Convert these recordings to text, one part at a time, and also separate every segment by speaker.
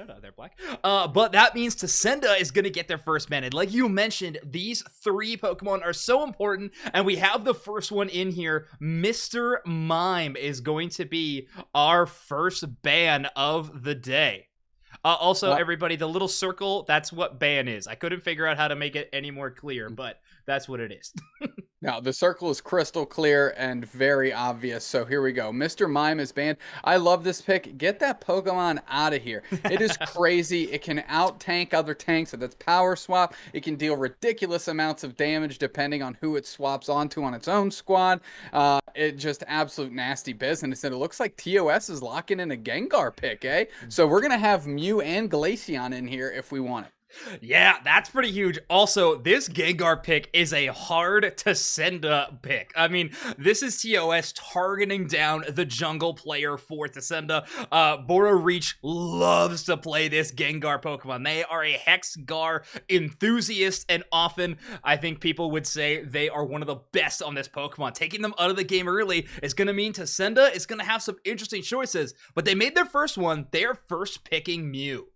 Speaker 1: shout out there, Black. But that means Tacenda is going to get their first ban. And like you mentioned, these 3 Pokemon are so important. And we have the first one in here. Mr. Mime is going to be our first ban of the day. Also, everybody, the little circle, that's what ban is. I couldn't figure out how to make it any more clear, but that's what it is.
Speaker 2: Now, the circle is crystal clear and very obvious, so here we go. Mr. Mime is banned. I love this pick. Get that Pokemon out of here. It is crazy. It can out-tank other tanks with its power swap. It can deal ridiculous amounts of damage depending on who it swaps onto on its own squad. It just absolute nasty business, and it looks like TOS is locking in a Gengar pick, eh? So we're going to have Mew and Glaceon in here if we want it.
Speaker 1: Yeah, that's pretty huge. Also, this Gengar pick is a hard Tacenda pick. I mean, this is TOS targeting down the jungle player for Tacenda. Boro Reach loves to play this Gengar Pokemon. They are a Hexgar enthusiast, and often I think people would say they are one of the best on this Pokemon. Taking them out of the game early is going to mean Tacenda is going to have some interesting choices, but they made their first one. They're first picking Mew.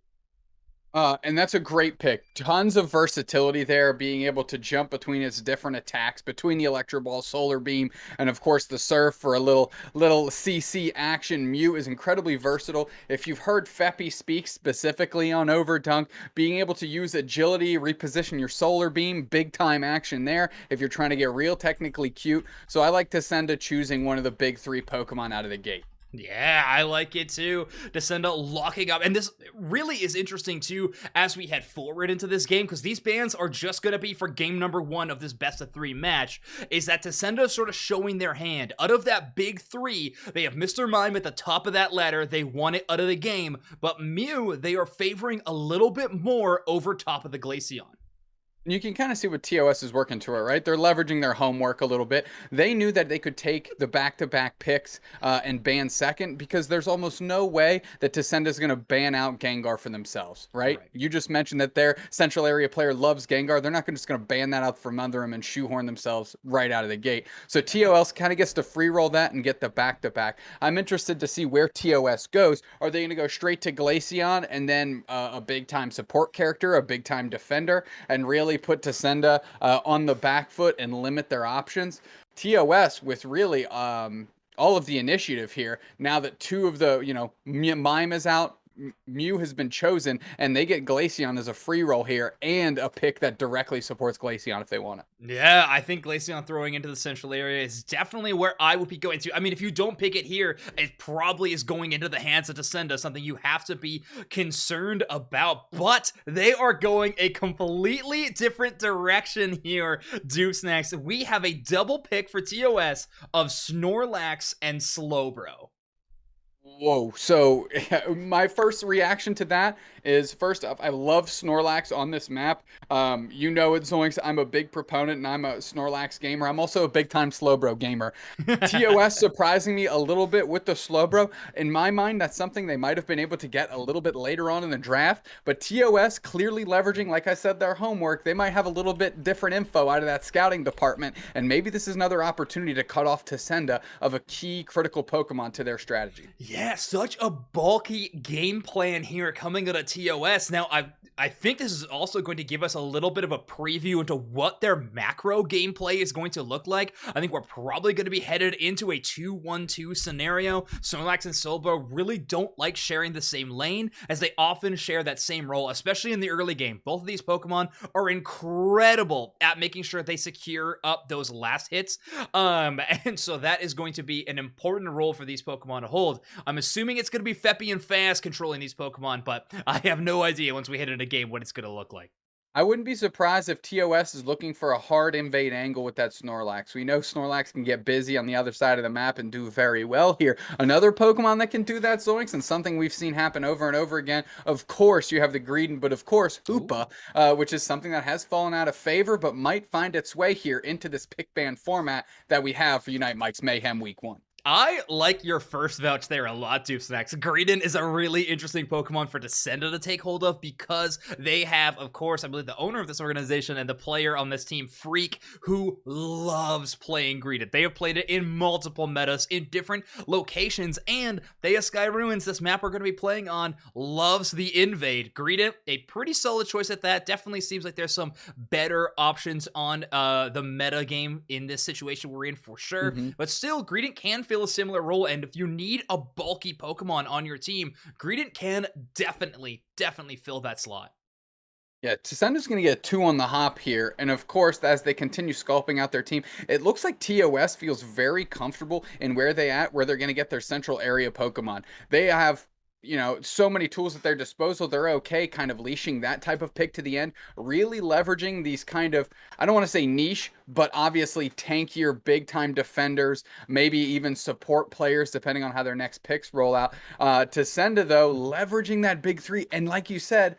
Speaker 2: And that's a great pick. Tons of versatility there, being able to jump between its different attacks, between the Electro Ball, Solar Beam, and of course the Surf for a little CC action. Mew is incredibly versatile. If you've heard Feppy speak specifically on Overdunk, being able to use agility, reposition your Solar Beam, big time action there if you're trying to get real technically cute. So I like Tacenda choosing one of the big 3 Pokemon out of the gate.
Speaker 1: Yeah, I like it too. Tacenda locking up. And this really is interesting too as we head forward into this game, because these bans are just going to be for game number 1 of this best of 3 match, is that Tacenda sort of showing their hand. Out of that big 3, they have Mr. Mime at the top of that ladder. They want it out of the game. But Mew, they are favoring a little bit more over top of the Glaceon.
Speaker 2: You can kind of see what TOS is working to it, right? They're leveraging their homework a little bit. They knew that they could take the back-to-back picks and ban second, because there's almost no way that Tacenda is going to ban out Gengar for themselves, right? You just mentioned that their central area player loves Gengar. They're not just going to ban that out from under them and shoehorn themselves right out of the gate. So TOS kind of gets to free roll that and get the back-to-back. I'm interested to see where TOS goes. Are they going to go straight to Glaceon and then a big-time support character, a big-time defender, and really put Tacenda on the back foot and limit their options? TOS with really all of the initiative here, now that 2 of the, Mime is out, Mew has been chosen, and they get Glaceon as a free roll here and a pick that directly supports Glaceon if they want it.
Speaker 1: Yeah, I think Glaceon throwing into the central area is definitely where I would be going to. I mean, if you don't pick it here, it probably is going into the hands of Tacenda, something you have to be concerned about. But they are going a completely different direction here, Dupesnacks. We have a double pick for TOS of Snorlax and Slowbro.
Speaker 2: Whoa. So my first reaction to that is, first off, I love Snorlax on this map. You know it, Zoinks. I'm a big proponent and I'm a Snorlax gamer. I'm also a big time Slowbro gamer. TOS surprising me a little bit with the Slowbro. In my mind, that's something they might have been able to get a little bit later on in the draft, but TOS clearly leveraging, like I said, their homework. They might have a little bit different info out of that scouting department, and maybe this is another opportunity to cut off Tacenda of a key critical Pokemon to their strategy.
Speaker 1: Yeah, such a bulky game plan here coming out of TOS. Now, I think this is also going to give us a little bit of a preview into what their macro gameplay is going to look like. I think we're probably going to be headed into a 2-1-2 scenario. Snorlax and Slowbro really don't like sharing the same lane, as they often share that same role, especially in the early game. Both of these Pokemon are incredible at making sure they secure up those last hits. And so that is going to be an important role for these Pokemon to hold. I'm assuming it's going to be Feppy and Fast controlling these Pokemon, but I have no idea once we hit into a game what it's going to look like.
Speaker 2: I wouldn't be surprised if TOS is looking for a hard invade angle with that Snorlax. We know Snorlax can get busy on the other side of the map and do very well here. Another Pokemon that can do that, Zoinks, and something we've seen happen over and over again. Of course, you have the Greedent, but of course, Hoopa, which is something that has fallen out of favor, but might find its way here into this pick ban format that we have for Unite Mike's Mayhem Week 1.
Speaker 1: I like your first vouch there a lot, Doopsnax. Greedent is a really interesting Pokemon for Tacenda to take hold of because they have, of course, I believe the owner of this organization and the player on this team, Freak, who loves playing Greedent. They have played it in multiple metas in different locations, and Thea Sky Ruins, this map we're going to be playing on, loves the Invade. Greedent, a pretty solid choice at that. Definitely seems like there's some better options on the meta game in this situation we're in for sure, but still, Greedent can fill a similar role, and if you need a bulky Pokemon on your team, Greedent can definitely fill that slot.
Speaker 2: Yeah, Tacenda's going to get 2 on the hop here. And of course, as they continue sculpting out their team, it looks like TOS feels very comfortable in where they're going to get their central area Pokemon. They have, so many tools at their disposal. They're okay kind of leashing that type of pick to the end, really leveraging these kind of, I don't want to say niche, but obviously tankier, big time defenders, maybe even support players, depending on how their next picks roll out. Tacenda, though, leveraging that big three. And like you said,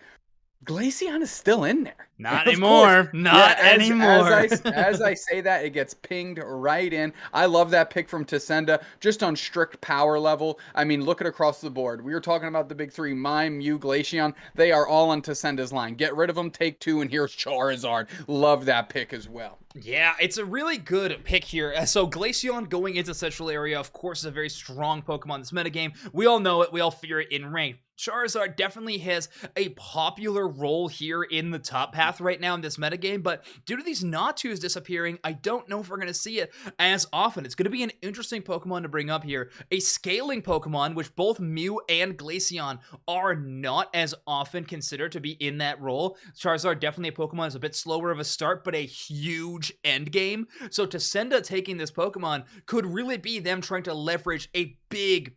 Speaker 2: Glaceon is still in there.
Speaker 1: Not anymore. Not anymore.
Speaker 2: As I say that, it gets pinged right in. I love that pick from Tacenda, just on strict power level. I mean, look at across the board. We were talking about the big three, Mime, Mew, Glaceon. They are all on Tacenda's line. Get rid of them, take 2, and here's Charizard. Love that pick as well.
Speaker 1: Yeah, it's a really good pick here. So Glaceon going into Central Area, of course, is a very strong Pokemon in this metagame. We all know it. We all fear it in ranked. Charizard definitely has a popular role here in the top path right now in this metagame, but due to these Natus disappearing, I don't know if we're going to see it as often. It's going to be an interesting Pokemon to bring up here. A scaling Pokemon, which both Mew and Glaceon are not as often considered to be in that role. Charizard definitely a Pokemon that's a bit slower of a start, but a huge end game. So Tacenda taking this Pokemon could really be them trying to leverage a big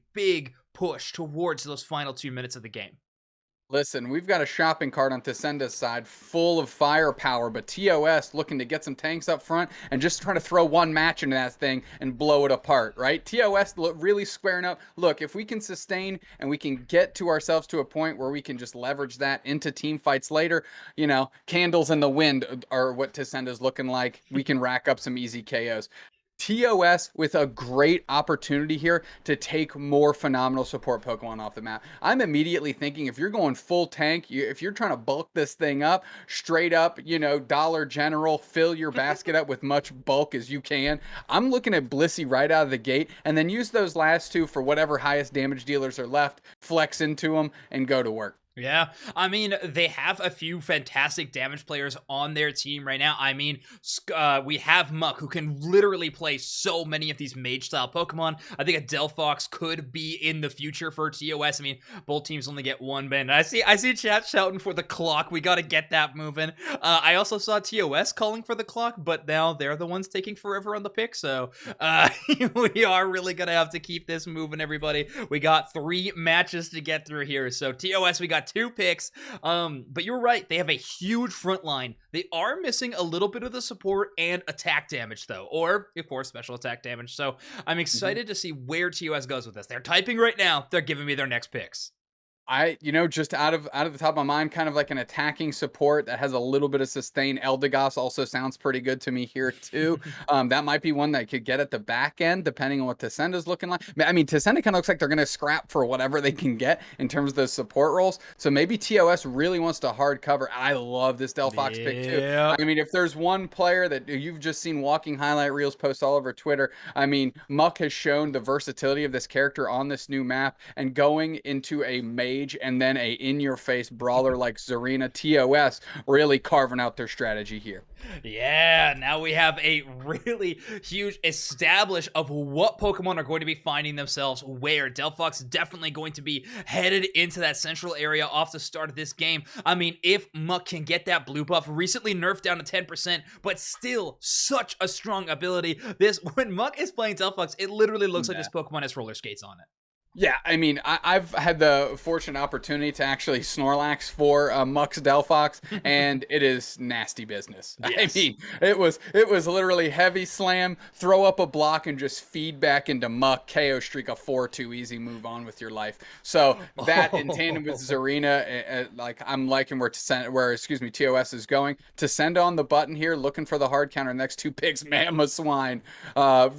Speaker 1: push towards those final 2 minutes of the game.
Speaker 2: Listen, we've got a shopping cart on Tacenda's side full of firepower, but TOS looking to get some tanks up front and just trying to throw one match into that thing and blow it apart, right? TOS really squaring up. Look, if we can sustain and we can get to ourselves to a point where we can just leverage that into team fights later, candles in the wind are what Tacenda's looking like. We can rack up some easy KOs. TOS with a great opportunity here to take more phenomenal support Pokemon off the map. I'm immediately thinking if you're going full tank, if you're trying to bulk this thing up, straight up, Dollar General, fill your basket up with much bulk as you can. I'm looking at Blissey right out of the gate, and then use those last 2 for whatever highest damage dealers are left, flex into them, and go to work.
Speaker 1: Yeah, I mean, they have a few fantastic damage players on their team right now. I mean, we have Muck, who can literally play so many of these mage-style Pokemon. I think a Delphox could be in the future for TOS. I mean, both teams only get 1 band. I see chat shouting for the clock. We got to get that moving. I also saw TOS calling for the clock, but now they're the ones taking forever on the pick, so we are really going to have to keep this moving, everybody. We got 3 matches to get through here, so TOS, we got 2 picks, but you're right, they have a huge front line. They are missing a little bit of the support and attack damage though, or of course special attack damage, so I'm excited to see where TOS goes with this. They're typing right now, they're giving me their next picks.
Speaker 2: Just out of the top of my mind, kind of like an attacking support that has a little bit of sustain. Eldegoss also sounds pretty good to me here too. That might be one that could get at the back end, depending on what Tacenda's looking like. I mean, Tacenda kind of looks like they're going to scrap for whatever they can get in terms of those support roles. So maybe TOS really wants to hard cover. I love this Delphox pick too. I mean, if there's one player that you've just seen walking highlight reels post all over Twitter, I mean, Muck has shown the versatility of this character on this new map, and going into a mage and then a in-your-face brawler like Zarina, TOS really carving out their strategy here.
Speaker 1: Yeah, now we have a really huge establish of what Pokemon are going to be finding themselves where. Delphox definitely going to be headed into that central area off the start of this game. I mean, if Muck can get that blue buff, recently nerfed down to 10%, but still such a strong ability. When Muck is playing Delphox, it literally looks like this Pokemon has roller skates on it.
Speaker 2: Yeah, I mean, I've had the fortunate opportunity to actually Snorlax for Mux Delphox, and it is nasty business. I
Speaker 1: Yes.
Speaker 2: mean, it was literally heavy slam, throw up a block, and just feed back into Muck, KO streak a 4-2 easy, move on with your life. So that in tandem with
Speaker 1: Oh.
Speaker 2: Zarina, like I'm liking where excuse me TOS is going. To send on the button here, looking for the hard counter. Next two picks, Mamoswine,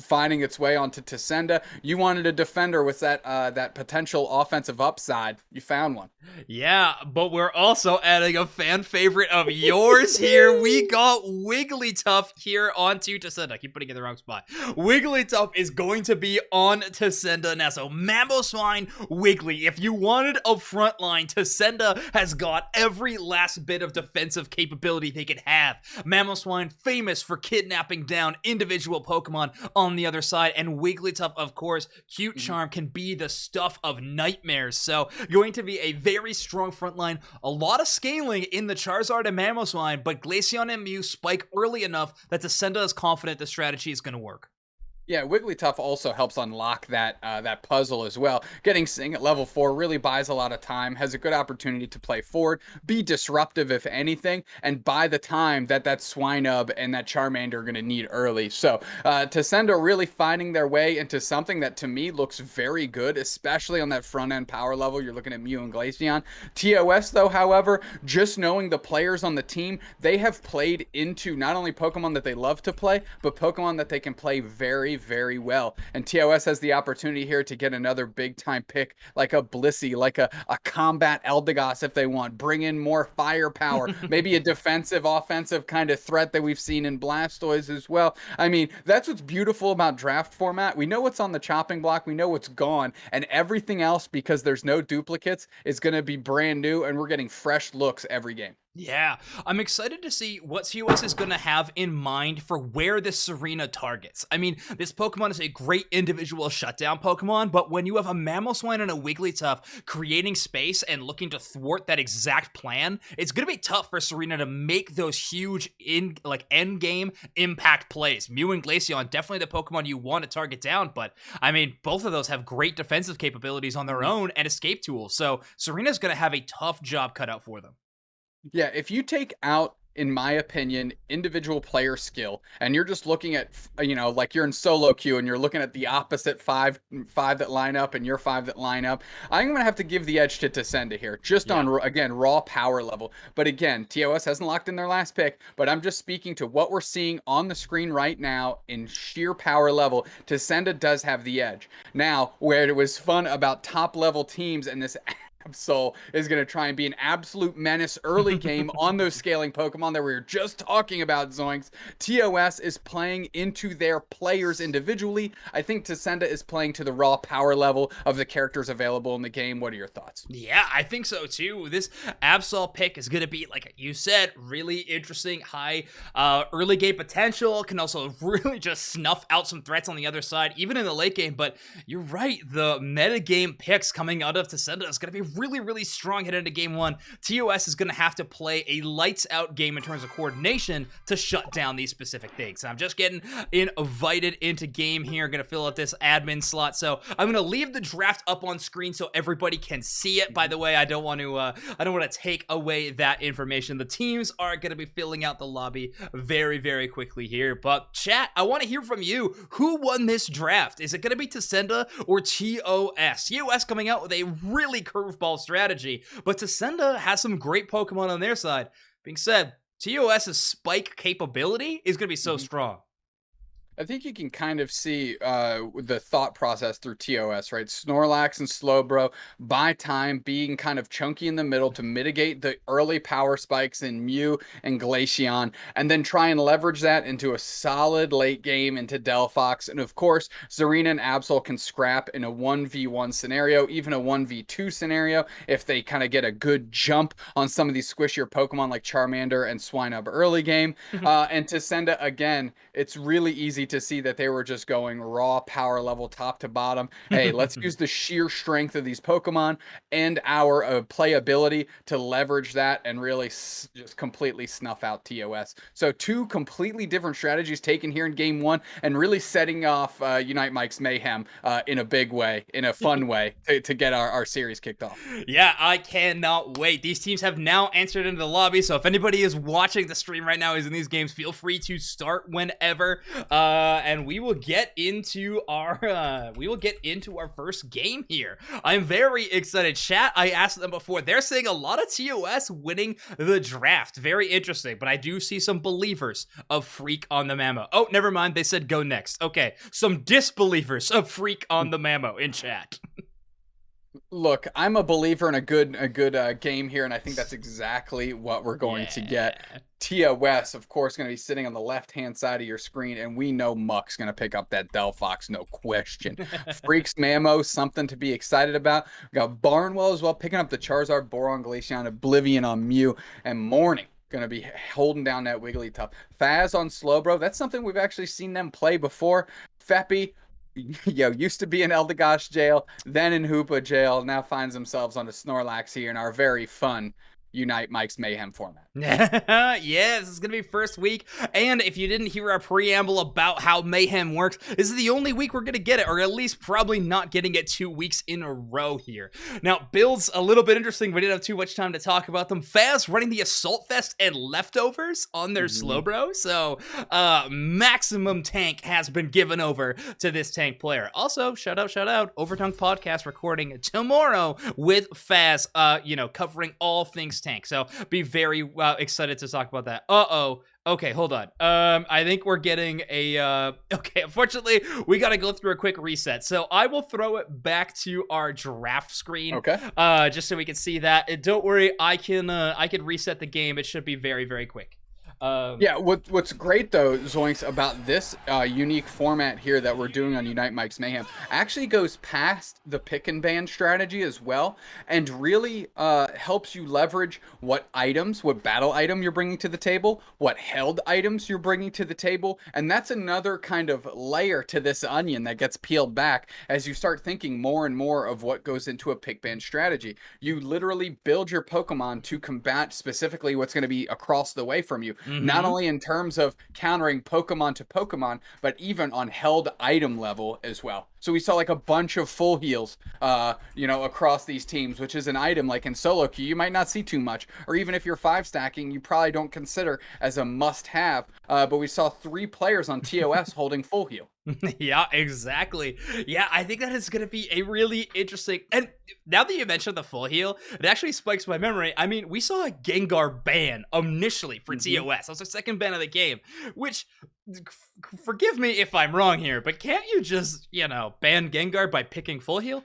Speaker 2: finding its way onto Tacenda. You wanted a defender with that potential offensive upside. You found one.
Speaker 1: Yeah, but we're also adding a fan favorite of yours here. We got Wigglytuff here onto Tacenda. I keep putting it in the wrong spot. Wigglytuff is going to be on Tacenda now. So Mamoswine, Wiggly. If you wanted a front line, Tacenda has got every last bit of defensive capability they could have. Mamoswine, famous for kidnapping down individual Pokemon on the other side, and Wigglytuff, of course, cute charm can be the stuff of nightmares. So going to be a very strong front line. A lot of scaling in the Charizard and Mamoswine, but Glaceon and Mew spike early enough that Tacenda is confident the strategy is going to work.
Speaker 2: Yeah, Wigglytuff also helps unlock that puzzle as well. Getting Sing at level 4 really buys a lot of time, has a good opportunity to play forward, be disruptive if anything, and buy the time that Swinub and that Charmander are going to need early. So Tacenda really finding their way into something that to me looks very good, especially on that front end power level. You're looking at Mew and Glaceon. TOS though, however, just knowing the players on the team, they have played into not only Pokemon that they love to play, but Pokemon that they can play very well. And TOS has the opportunity here to get another big time pick like a Blissey, like a combat Eldegoss if they want. Bring in more firepower, maybe a defensive, offensive kind of threat that we've seen in Blastoise as well. I mean, that's what's beautiful about draft format. We know what's on the chopping block, we know what's gone, and everything else, because there's no duplicates, is going to be brand new, and we're getting fresh looks every game.
Speaker 1: Yeah, I'm excited to see what TOS is going to have in mind for where this Serena targets. I mean, this Pokemon is a great individual shutdown Pokemon, but when you have a Mamoswine and a Wigglytuff creating space and looking to thwart that exact plan, it's going to be tough for Serena to make those huge end game impact plays. Mew and Glaceon, definitely the Pokemon you want to target down, but I mean, both of those have great defensive capabilities on their own and escape tools, so Serena's going to have a tough job cut out for them.
Speaker 2: Yeah, if you take out, in my opinion, individual player skill, and you're just looking at, like you're in solo queue and you're looking at the opposite five that line up and your five that line up, I'm gonna have to give the edge to Tacenda here, just
Speaker 1: Yeah.
Speaker 2: on again raw power level. But again, TOS hasn't locked in their last pick, but I'm just speaking to what we're seeing on the screen right now in sheer power level. Tacenda does have the edge. Now, where it was fun about top level teams and this Absol is going to try and be an absolute menace early game on those scaling Pokemon that we were just talking about, Zoinks. TOS is playing into their players individually. I think Tacenda is playing to the raw power level of the characters available in the game. What are your thoughts?
Speaker 1: Yeah, I think so too. This Absol pick is going to be, like you said, really interesting, high early game potential, can also really just snuff out some threats on the other side, even in the late game. But you're right, the meta game picks coming out of Tacenda is going to be really strong heading into game one. TOS is going to have to play a lights out game in terms of coordination to shut down these specific things. I'm just getting invited into game here, going to fill out this admin slot. So I'm going to leave the draft up on screen so everybody can see it. By the way, I don't want to take away that information. The teams are going to be filling out the lobby very quickly here. But chat, I want to hear from you. Who won this draft? Is it going to be Tacenda or TOS? TOS coming out with a really curveball strategy, but Tacenda has some great Pokemon on their side. Being said, TOS's spike capability is going to be so strong.
Speaker 2: I think you can kind of see the thought process through TOS, right? Snorlax and Slowbro buy time, being kind of chunky in the middle to mitigate the early power spikes in Mew and Glaceon, and then try and leverage that into a solid late game into Delphox. And of course, Zarina and Absol can scrap in a 1v1 scenario, even a 1v2 scenario, if they kind of get a good jump on some of these squishier Pokemon like Charmander and Swinub early game. And Tacenda, again, it's really easy to see that they were just going raw power level top to bottom. Hey, let's use the sheer strength of these Pokemon and our playability to leverage that and really just completely snuff out TOS. So two completely different strategies taken here in game one, and really setting off Unite Mike's Mayhem in a big way, in a fun way, to get our series kicked off.
Speaker 1: Yeah, I cannot wait. These teams have now entered into the lobby, so if anybody is watching the stream right now is in these games, feel free to start whenever, and we will get into our first game here. I'm very excited. Chat, I asked them before, they're saying a lot of TOS winning the draft. Very interesting, but I do see some believers of Freak on the Mammo. Oh, never mind, they said go next. Okay, some disbelievers of Freak on the Mammo in chat.
Speaker 2: Look, I'm a believer in a good game here, and I think that's exactly what we're going to get. TOS, of course, going to be sitting on the left-hand side of your screen, and we know Muck's going to pick up that Delphox, no question. Freaks Mammo, something to be excited about. We got Barnwell as well, picking up the Charizard, Boron, Glaceon, Oblivion on Mew, and Morning going to be holding down that Wigglytuff. Faz on Slowbro, that's something we've actually seen them play before. Feppy, used to be in Eldegosh jail, then in Hoopa jail, now finds themselves on a Snorlax here in our very fun Unite Mike's Mayhem format.
Speaker 1: Yeah, this is gonna be first week, and if you didn't hear our preamble about how Mayhem works, this is the only week we're gonna get it, or at least probably not getting it 2 weeks in a row here. Now, builds a little bit interesting, we didn't have too much time to talk about them. Faz running the Assault Vest and Leftovers on their Slowbro, so maximum tank has been given over to this tank player. Also, shout out, Overtongue Podcast recording tomorrow with Faz, covering all things tank, so be very excited to talk about that. Okay, hold on. I think we're getting a, okay, unfortunately, we gotta go through a quick reset. So I will throw it back to our draft screen.
Speaker 2: Okay.
Speaker 1: Just so we can see that. And don't worry, I can reset the game. It should be very, very quick.
Speaker 2: What's great though, Zoinks, about this unique format here that we're doing on Unite Mike's Mayhem actually goes past the pick and ban strategy as well, and really helps you leverage what battle item you're bringing to the table, what held items you're bringing to the table, and that's another kind of layer to this onion that gets peeled back as you start thinking more and more of what goes into a pick ban strategy. You literally build your Pokemon to combat specifically what's going to be across the way from you. Not only in terms of countering Pokemon to Pokemon, but even on held item level as well. So we saw like a bunch of full heals, across these teams, which is an item like in solo queue you might not see too much, or even if you're 5-stacking, you probably don't consider as a must-have. But we saw 3 players on TOS holding full heal.
Speaker 1: Yeah, exactly. Yeah, I think that is going to be a really interesting, and now that you mentioned the full heal, it actually spikes my memory. I mean, we saw a Gengar ban initially for TOS. That was the second ban of the game, which, forgive me if I'm wrong here, but can't you just, ban Gengar by picking full heal?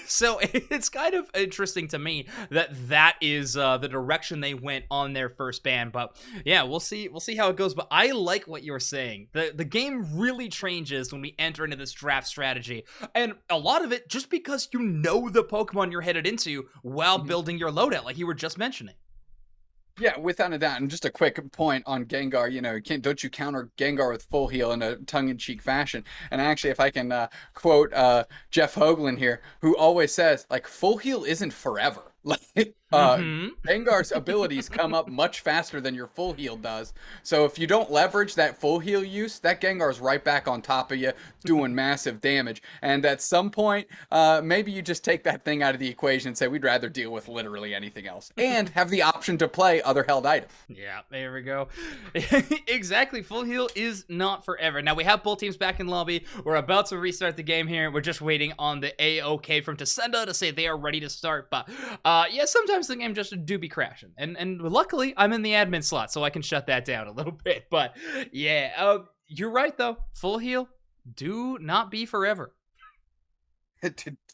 Speaker 1: So it's kind of interesting to me that is the direction they went on their first ban, but yeah, we'll see how it goes. But I like what you're saying. The game really changes when we enter into this draft strategy, and a lot of it just because you know the Pokemon you're headed into while building your loadout, like you were just mentioning.
Speaker 2: Yeah, without a doubt. And just a quick point on Gengar, don't you counter Gengar with full heal in a tongue-in-cheek fashion? And actually, if I can quote Jeff Hoagland here, who always says, like, full heal isn't forever. Like, Gengar's abilities come up much faster than your full heal does. So if you don't leverage that full heal use, that Gengar's right back on top of you doing massive damage. And at some point, maybe you just take that thing out of the equation and say, we'd rather deal with literally anything else. And have the option to play other held items.
Speaker 1: Yeah, there we go. Exactly, full heal is not forever. Now we have both teams back in lobby. We're about to restart the game here. We're just waiting on the A-OK from Tacenda to say they are ready to start. But sometimes the game just do be crashing, and luckily I'm in the admin slot, so I can shut that down a little bit. But yeah, you're right though. Full heal do not be forever.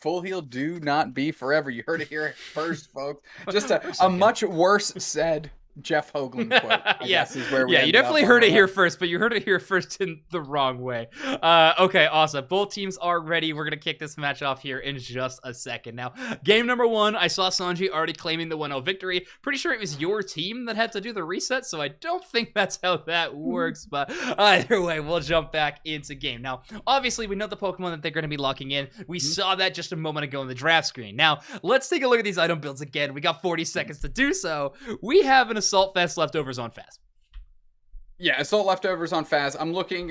Speaker 2: Full heal do not be forever. You heard it here first, folks. Just a much worse said Jeff Hoagland quote, I guess, is where we
Speaker 1: you
Speaker 2: ended
Speaker 1: definitely
Speaker 2: up
Speaker 1: heard
Speaker 2: on
Speaker 1: it
Speaker 2: that
Speaker 1: here
Speaker 2: one.
Speaker 1: first, but you heard it here first in the wrong way. Okay, awesome. Both teams are ready. We're gonna kick this match off here in just a second. Now, game number one, I saw Sanji already claiming the 1-0 victory. Pretty sure it was your team that had to do the reset, so I don't think that's how that works, but either way, we'll jump back into game. Now, obviously, we know the Pokemon that they're gonna be locking in. We saw that just a moment ago in the draft screen. Now, let's take a look at these item builds again. We got 40 seconds to do so. We have an Assault Fest leftovers on Fast.
Speaker 2: Yeah, Assault leftovers on Faz. I'm looking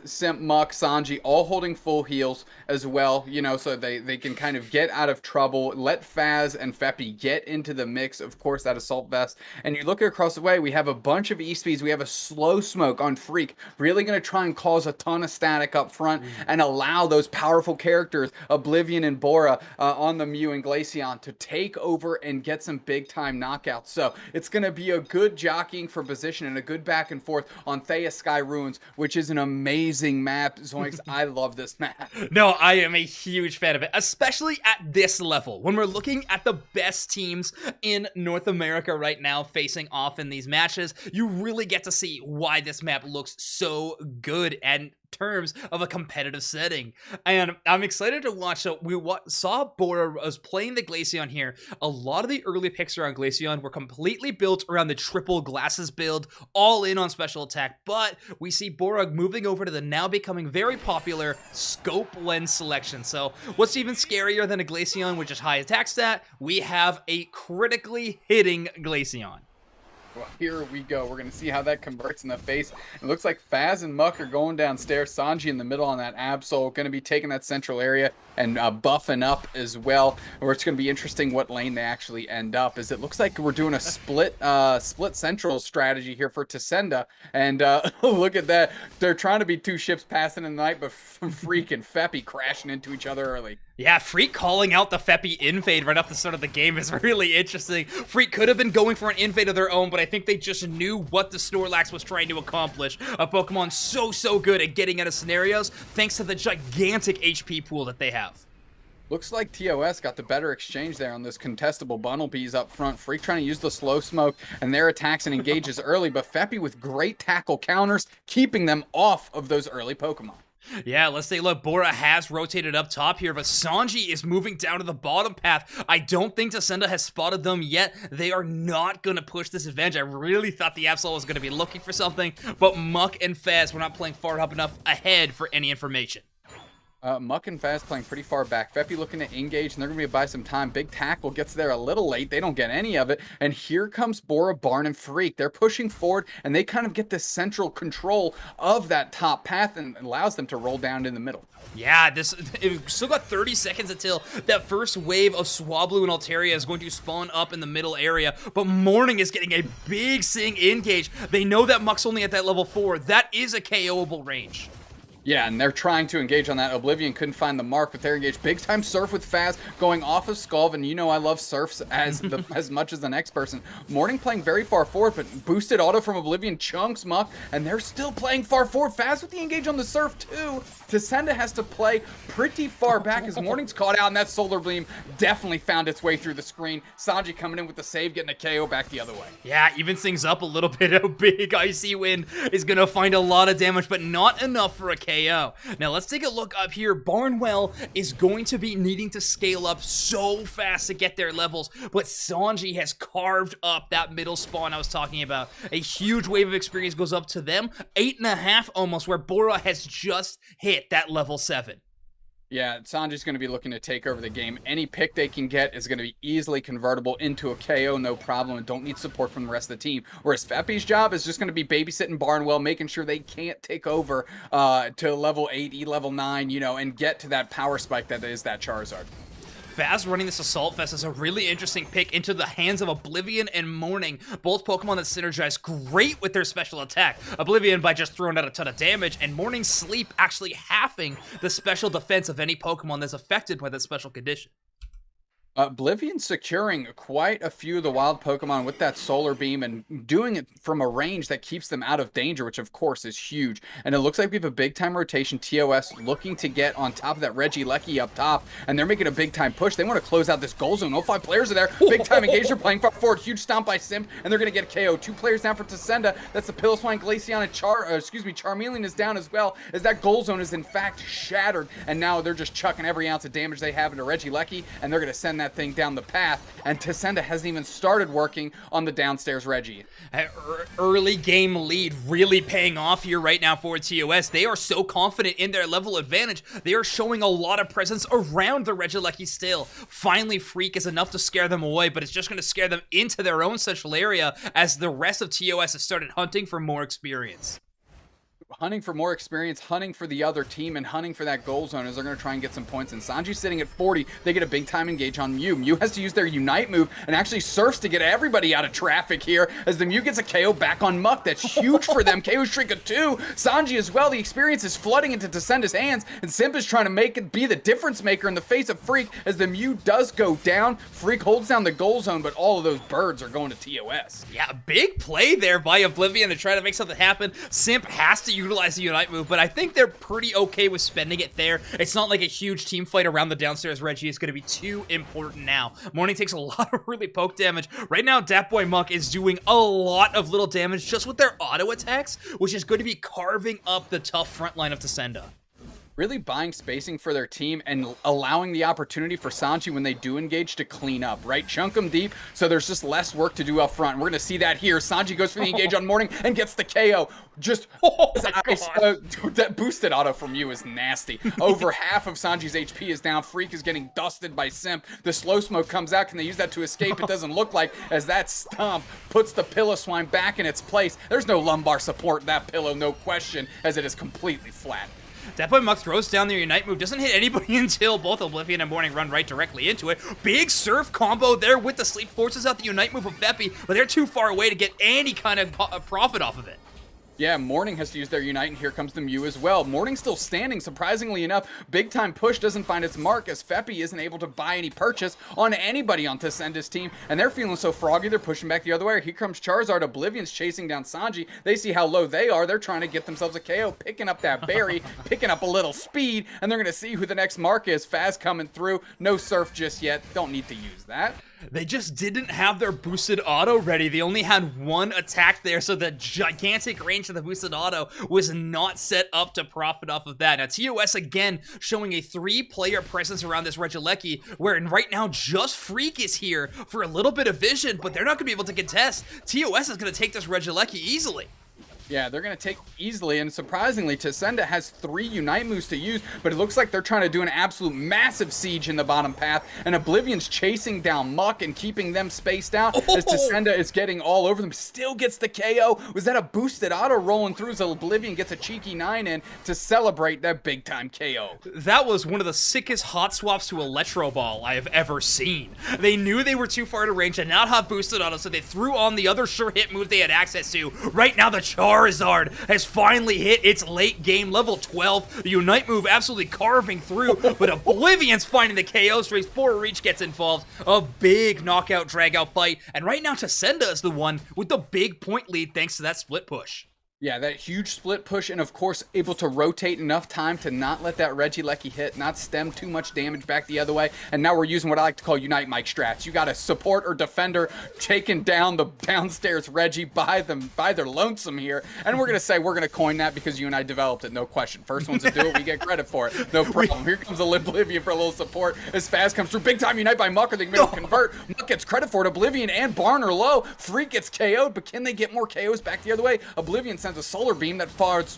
Speaker 2: Simp, Muck, Sanji, all holding full heals as well, you know, so they can kind of get out of trouble. Let Faz and Feppy get into the mix, of course, that Assault Vest. And you look across the way, we have a bunch of E-Speeds. We have a Slow Smoke on Freak, really going to try and cause a ton of static up front and allow those powerful characters, Oblivion and Bora, on the Mew and Glaceon to take over and get some big-time knockouts. So it's going to be a good jockeying for position and a good back and forth on Thea Sky Ruins, which is an amazing map. Zoinks, I love this map.
Speaker 1: No, I am a huge fan of it, especially at this level. When we're looking at the best teams in North America right now facing off in these matches, you really get to see why this map looks so good and terms of a competitive setting. And I'm excited to watch. So we saw Bora was playing the Glaceon here. A lot of the early picks around Glaceon were completely built around the triple glasses build, all in on special attack, but we see Bora moving over to the now becoming very popular scope lens selection. So what's even scarier than a Glaceon with just high attack stat? We have a critically hitting Glaceon.
Speaker 2: Well, here we go. We're going to see how that converts in the face. It looks like Faz and Muck are going downstairs. Sanji in the middle on that Absol, going to be taking that central area and buffing up as well. Or it's going to be interesting what lane they actually end up, as it looks like we're doing a split central strategy here for Tacenda. And look at that. They're trying to be two ships passing in the night, but Freak and Feppy crashing into each other early.
Speaker 1: Yeah, Freak calling out the Feppy invade right off the start of the game is really interesting. Freak could have been going for an invade of their own, but I think they just knew what the Snorlax was trying to accomplish. A Pokemon so good at getting out of scenarios thanks to the gigantic HP pool that they have.
Speaker 2: Looks like TOS got the better exchange there on those contestable Bunnelbees up front. Freak trying to use the Slow Smoke and their attacks and engages early, but Feppy with great tackle counters, keeping them off of those early Pokemon.
Speaker 1: Yeah, let's take a look. Bora has rotated up top here, but Sanji is moving down to the bottom path. I don't think Tacenda has spotted them yet. They are not going to push this advantage. I really thought the Absol was going to be looking for something, but Muck and Faz were not playing far up enough ahead for any information.
Speaker 2: Muck and Faz playing pretty far back. Feppy looking to engage, and they're going to be by some time. Big Tackle gets there a little late. They don't get any of it. And here comes Bora, Barn, and Freak. They're pushing forward, and they kind of get this central control of that top path and allows them to roll down in the middle.
Speaker 1: Yeah, it still got 30 seconds until that first wave of Swablu and Altaria is going to spawn up in the middle area, but Morning is getting a big Sing engage. They know that Muck's only at that level 4. That is a KO'able range.
Speaker 2: Yeah, and they're trying to engage on that. Oblivion couldn't find the mark, but they're engaged. Big time Surf with Faz going off of Skulv, and you know I love Surfs as much as the next person. Morning playing very far forward, but boosted auto from Oblivion chunks Muck, and they're still playing far forward. Faz with the engage on the Surf too. Tacenda has to play pretty far back as Morning's caught out, and that Solar Beam definitely found its way through the screen. Sanji coming in with the save, getting a KO back the other way.
Speaker 1: Yeah, evens things up a little bit. A big Icy Wind is going to find a lot of damage, but not enough for a KO. Now let's take a look up here. Barnwell is going to be needing to scale up so fast to get their levels, but Sanji has carved up that middle spawn I was talking about. A huge wave of experience goes up to them, 8.5 almost, where Bora has just hit that level 7.
Speaker 2: Yeah, Sanji's going to be looking to take over the game. Any pick they can get is going to be easily convertible into a KO, no problem, and don't need support from the rest of the team. Whereas Feppy's job is just going to be babysitting Barnwell, making sure they can't take over to level 8, level 9, you know, and get to that power spike that is that Charizard.
Speaker 1: Faz running this Assault Vest is a really interesting pick into the hands of Oblivion and Morning, both Pokemon that synergize great with their special attack. Oblivion by just throwing out a ton of damage, and Morning's Sleep actually halving the special defense of any Pokemon that's affected by this special condition.
Speaker 2: Oblivion securing quite a few of the wild Pokemon with that Solar Beam and doing it from a range that keeps them out of danger, which of course is huge. And it looks like we have a big time rotation. TOS looking to get on top of that Regieleki up top, and they're making a big time push. They want to close out this goal zone. All 5 players are there. Big time engaged. They're playing far forward. Huge stomp by Simp, and they're going to get KO. 2 players down for Tacenda. That's the Piloswine, Glaceon, and Charmeleon is down as well, as that goal zone is in fact shattered. And now they're just chucking every ounce of damage they have into Regieleki, and they're going to send that thing down the path, and Tacenda hasn't even started working on the downstairs Reggie.
Speaker 1: Early game lead really paying off here right now for TOS. They are so confident in their level advantage. They are showing a lot of presence around the Regieleki still. Finally, Freak is enough to scare them away, but it's just going to scare them into their own central area as the rest of TOS has started hunting for more experience.
Speaker 2: Hunting for more experience, hunting for the other team, and hunting for that goal zone as they're going to try and get some points. And Sanji's sitting at 40. They get a big time engage on Mew. Mew has to use their Unite move and actually surfs to get everybody out of traffic here as the Mew gets a KO back on Muck. That's huge for them. KO streak of 2. Sanji as well. The experience is flooding into Tacenda's hands, and Simp is trying to make it be the difference maker in the face of Freak as the Mew does go down. Freak holds down the goal zone, but all of those birds are going to TOS.
Speaker 1: Yeah, big play there by Oblivion to try to make something happen. Simp has to utilize the Unite move, but I think they're pretty okay with spending it there. It's not like a huge team fight around the downstairs Reggie is going to be too important now. Morning takes a lot of really poke damage. Right now, Dat Boy Muck is doing a lot of little damage just with their auto attacks, which is going to be carving up the tough front line of Tacenda.
Speaker 2: Really buying spacing for their team and allowing the opportunity for Sanji when they do engage to clean up, right? Chunk them deep, so there's just less work to do up front. We're going to see that here. Sanji goes for the engage on Morning and gets the KO. Just, that boosted auto from you is nasty. Over half of Sanji's HP is down. Freak is getting dusted by Simp. The slow smoke comes out. Can they use that to escape? It doesn't look like, as that stomp puts the Piloswine back in its place. There's no lumbar support in that pillow, no question, as it is completely flat.
Speaker 1: Dat Boy Muck throws down their Unite move, doesn't hit anybody until both Oblivion and Morning run right directly into it. Big surf combo there with the sleep, forces out the Unite move of Veppy, but they're too far away to get any kind of profit off of it.
Speaker 2: Yeah, Morning has to use their Unite, and here comes the Mew as well. Morning still standing, surprisingly enough. Big time push doesn't find its mark as Veppy isn't able to buy any purchase on anybody on Tacenda's team, and they're feeling so froggy they're pushing back the other way. Here comes Charizard. Oblivion's chasing down Sanji. They see how low they are. They're trying to get themselves a KO, picking up that berry, picking up a little speed, and they're going to see who the next mark is. Faz coming through. No surf just yet. Don't need to use that.
Speaker 1: They just didn't have their boosted auto ready. They only had one attack there, so the gigantic range of the boosted auto was not set up to profit off of that. Now, TOS again showing a 3-player presence around this Regieleki, where right now just Freak is here for a little bit of vision, but they're not going to be able to contest. TOS is going to take this Regieleki easily.
Speaker 2: Yeah, they're going to take easily, and surprisingly, Tacenda has 3 Unite moves to use, but it looks like they're trying to do an absolute massive siege in the bottom path, and Oblivion's chasing down Muck and keeping them spaced out as Tacenda is getting all over them. Still gets the KO. Was that a boosted auto rolling through as Oblivion gets a cheeky 9 in to celebrate that big-time KO?
Speaker 1: That was one of the sickest hot swaps to Electro Ball I have ever seen. They knew they were too far to range and not have boosted auto, so they threw on the other sure hit move they had access to. Right now, the Charizard has finally hit its late game level 12. The Unite move absolutely carving through, but Oblivion's finding the KO streaks before Reach gets involved. A big knockout drag out fight, and right now Tacenda is the one with the big point lead thanks to that split push.
Speaker 2: Yeah, that huge split push, and of course, able to rotate enough time to not let that Regieleki hit, not stem too much damage back the other way. And now we're using what I like to call Unite Mike strats. You got a support or defender taking down the downstairs Reggie by their lonesome here. And we're going to say we're going to coin that because you and I developed it, no question. First ones to do it, we get credit for it. No problem. Here comes Oblivion for a little support as Faz comes through. Big time Unite by Muck, or they can maybe convert. Muck gets credit for it. Oblivion and Barn are low. Freak gets KO'd, but can they get more KOs back the other way? Oblivion sends a Solar Beam that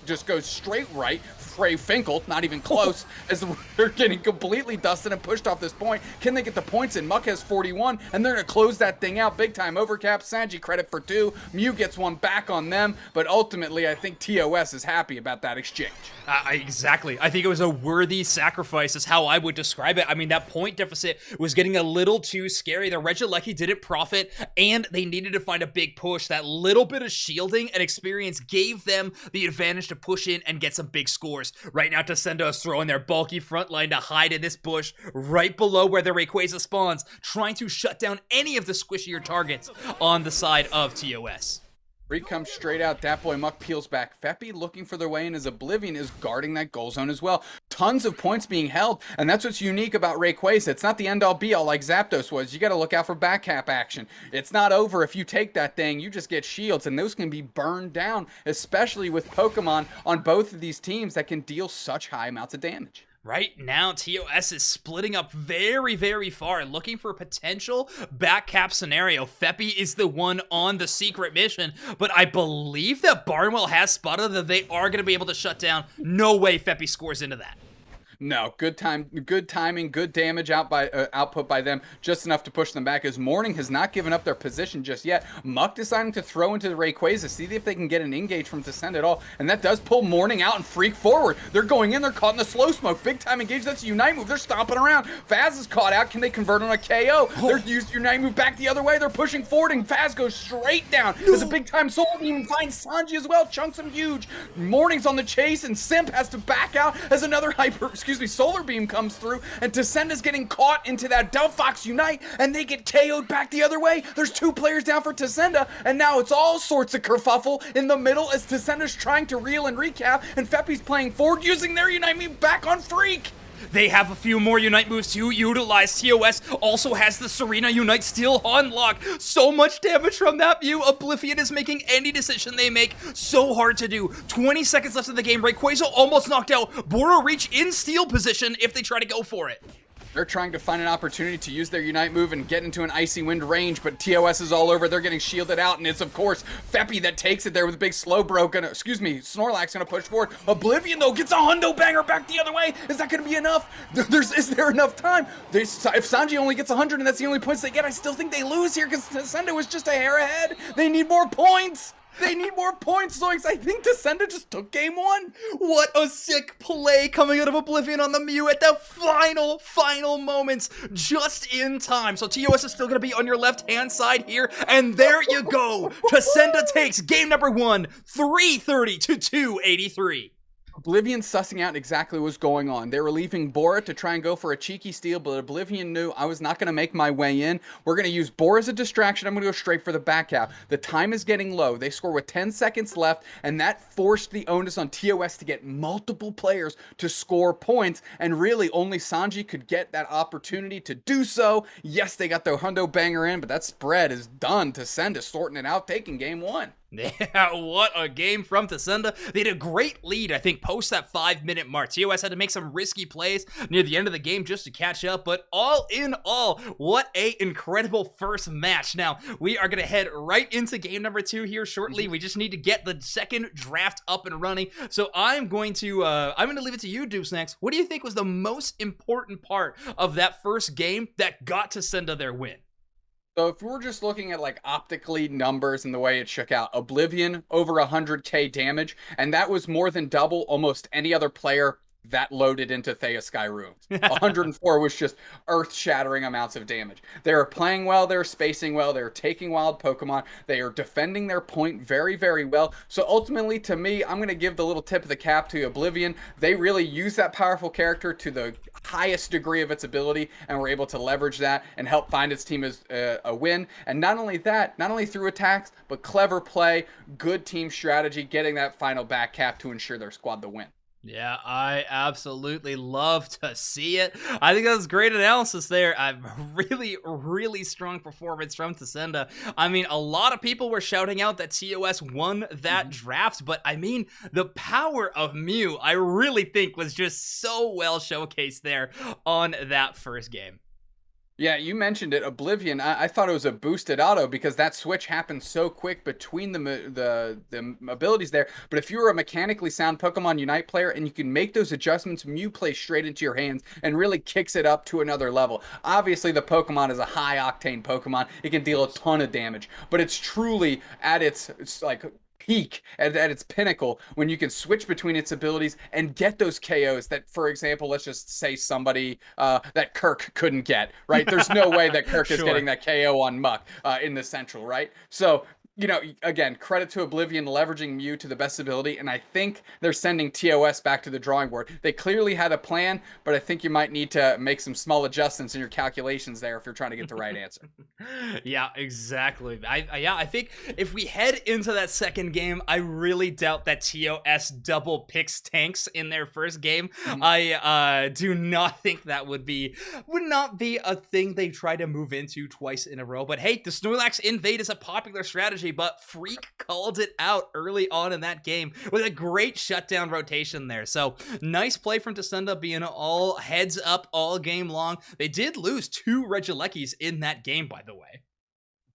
Speaker 2: just goes straight right. Frey Finkel, not even close, as they're getting completely dusted and pushed off this point. Can they get the points in? Muck has 41, and they're going to close that thing out. Big time overcap. Sanji credit for 2. Mew gets 1 back on them, but ultimately I think TOS is happy about that exchange.
Speaker 1: Exactly. I think it was a worthy sacrifice is how I would describe it. I mean, that point deficit was getting a little too scary. The Regieleki didn't profit, and they needed to find a big push. That little bit of shielding and experience gave them the advantage to push in and get some big scores. Right now, Tacenda is throwing their bulky front line to hide in this bush right below where the Rayquaza spawns, trying to shut down any of the squishier targets on the side of TOS.
Speaker 2: Freak comes straight out. Dat boy Muck peels back. Feppy looking for their way in as Oblivion is guarding that goal zone as well. Tons of points being held, and that's what's unique about Rayquaza. It's not the end-all be-all like Zapdos was. You got to look out for back cap action. It's not over. If you take that thing, you just get shields, and those can be burned down, especially with Pokemon on both of these teams that can deal such high amounts of damage.
Speaker 1: Right now, TOS is splitting up very, very far, looking for a potential back cap scenario. Feppy is the one on the secret mission, but I believe that Barnwell has spotted that they are going to be able to shut down. No way Feppy scores into that.
Speaker 2: No, good timing, good damage output by them, just enough to push them back. As Morning has not given up their position just yet. Muck deciding to throw into the Rayquaza, see if they can get an engage from Tacenda at all, and that does pull Morning out and Freak forward. They're going in, they're caught in the slow smoke. Big time engage, that's a Unite move. They're stomping around. Faz is caught out. Can they convert on a KO? They're used Unite move back the other way. They're pushing forward, and Faz goes straight down. There's a big time Soul Beam finds Sanji as well. Chunks him huge. Morning's on the chase, and Simp has to back out as another Solar Beam comes through, and Tacenda's getting caught into that Delphox Unite, and they get KO'd back the other way. There's 2 players down for Tacenda, and now it's all sorts of kerfuffle in the middle as Tacenda's trying to reel and recap, and Feppy's playing forward using their Unite Me back on Freak.
Speaker 1: They have a few more Unite moves to utilize. TOS also has the Serena Unite still on lock. So much damage from that view. Oblivion is making any decision they make so hard to do. 20 seconds left in the game. Rayquaza almost knocked out. Bora reach in steal position if they try to go for it.
Speaker 2: They're trying to find an opportunity to use their Unite move and get into an Icy Wind range, but TOS is all over. They're getting shielded out, and it's, of course, Feppy that takes it there with a big Slowbro. Snorlax gonna push forward. Oblivion, though, gets a hundo banger back the other way. Is that gonna be enough? Is there enough time? If Sanji only gets 100 and that's the only points they get, I still think they lose here because Tacenda was just a hair ahead. They need more points. They need more points, Zoinks. I think Tacenda just took game 1.
Speaker 1: What a sick play coming out of Oblivion on the Mew at the final moments, just in time. So TOS is still going to be on your left-hand side here, and there you go. Tacenda takes game number 1, 330 to 283.
Speaker 2: Oblivion sussing out exactly what was going on. They were leaving Bora to try and go for a cheeky steal, but Oblivion knew I was not going to make my way in. We're going to use Bora as a distraction. I'm going to go straight for the back out. The time is getting low. They score with 10 seconds left, and that forced the onus on TOS to get multiple players to score points, and really only Sanji could get that opportunity to do so. Yes, they got the hundo banger in, but that spread is done. Tacenda sorting it out, taking game 1.
Speaker 1: Yeah, what a game from Tacenda. They had a great lead, I think, post that 5-minute mark. TOS had to make some risky plays near the end of the game just to catch up, but all in all, what a incredible first match. Now, we are going to head right into game number 2 here shortly. We just need to get the second draft up and running, so I'm going to leave it to you, Deuce, next. What do you think was the most important part of that first game that got Tacenda their win?
Speaker 2: So if we're just looking at like optically numbers and the way it shook out, Oblivion over 100k damage, and that was more than double almost any other player that loaded into Thea Sky Ruins. 104 was just earth-shattering amounts of damage. They are playing well, they're spacing well, they're taking wild Pokemon, they are defending their point very, very well. So ultimately, to me, I'm going to give the little tip of the cap to Oblivion. They really use that powerful character to the highest degree of its ability, and were able to leverage that and help find its team as a win. And not only that, not only through attacks, but clever play, good team strategy, getting that final back cap to ensure their squad the win.
Speaker 1: Yeah, I absolutely love to see it. I think that was great analysis there. A really strong performance from Tacenda. I mean, a lot of people were shouting out that TOS won that draft, but I mean, the power of Mew, I really think was just so well showcased there on that first game.
Speaker 2: Yeah, you mentioned it, Oblivion. I thought it was a boosted auto because that switch happened so quick between the abilities there. But if you were a mechanically sound Pokemon Unite player and you can make those adjustments, Mew plays straight into your hands and really kicks it up to another level. Obviously, the Pokemon is a high-octane Pokemon. It can deal a ton of damage, but it's truly at its like peak, at its pinnacle, when you can switch between its abilities and get those KOs that, for example, let's just say somebody that Kirk couldn't get, right? There's no way that Kirk is getting that KO on Muck in the Central, right? So again, credit to Oblivion leveraging Mew to the best ability, and I think they're sending TOS back to the drawing board. They clearly had a plan, but I think you might need to make some small adjustments in your calculations there if you're trying to get the right answer.
Speaker 1: Yeah, exactly. I think if we head into that second game, I really doubt that TOS double picks tanks in their first game.
Speaker 2: Mhm.
Speaker 1: I do not think that would not be a thing they try to move into twice in a row. But hey, the Snorlax invade is a popular strategy, but Freak called it out early on in that game with a great shutdown rotation there. So nice play from Tacenda, being all heads up all game long. They did lose 2 Regielekis in that game, by the way.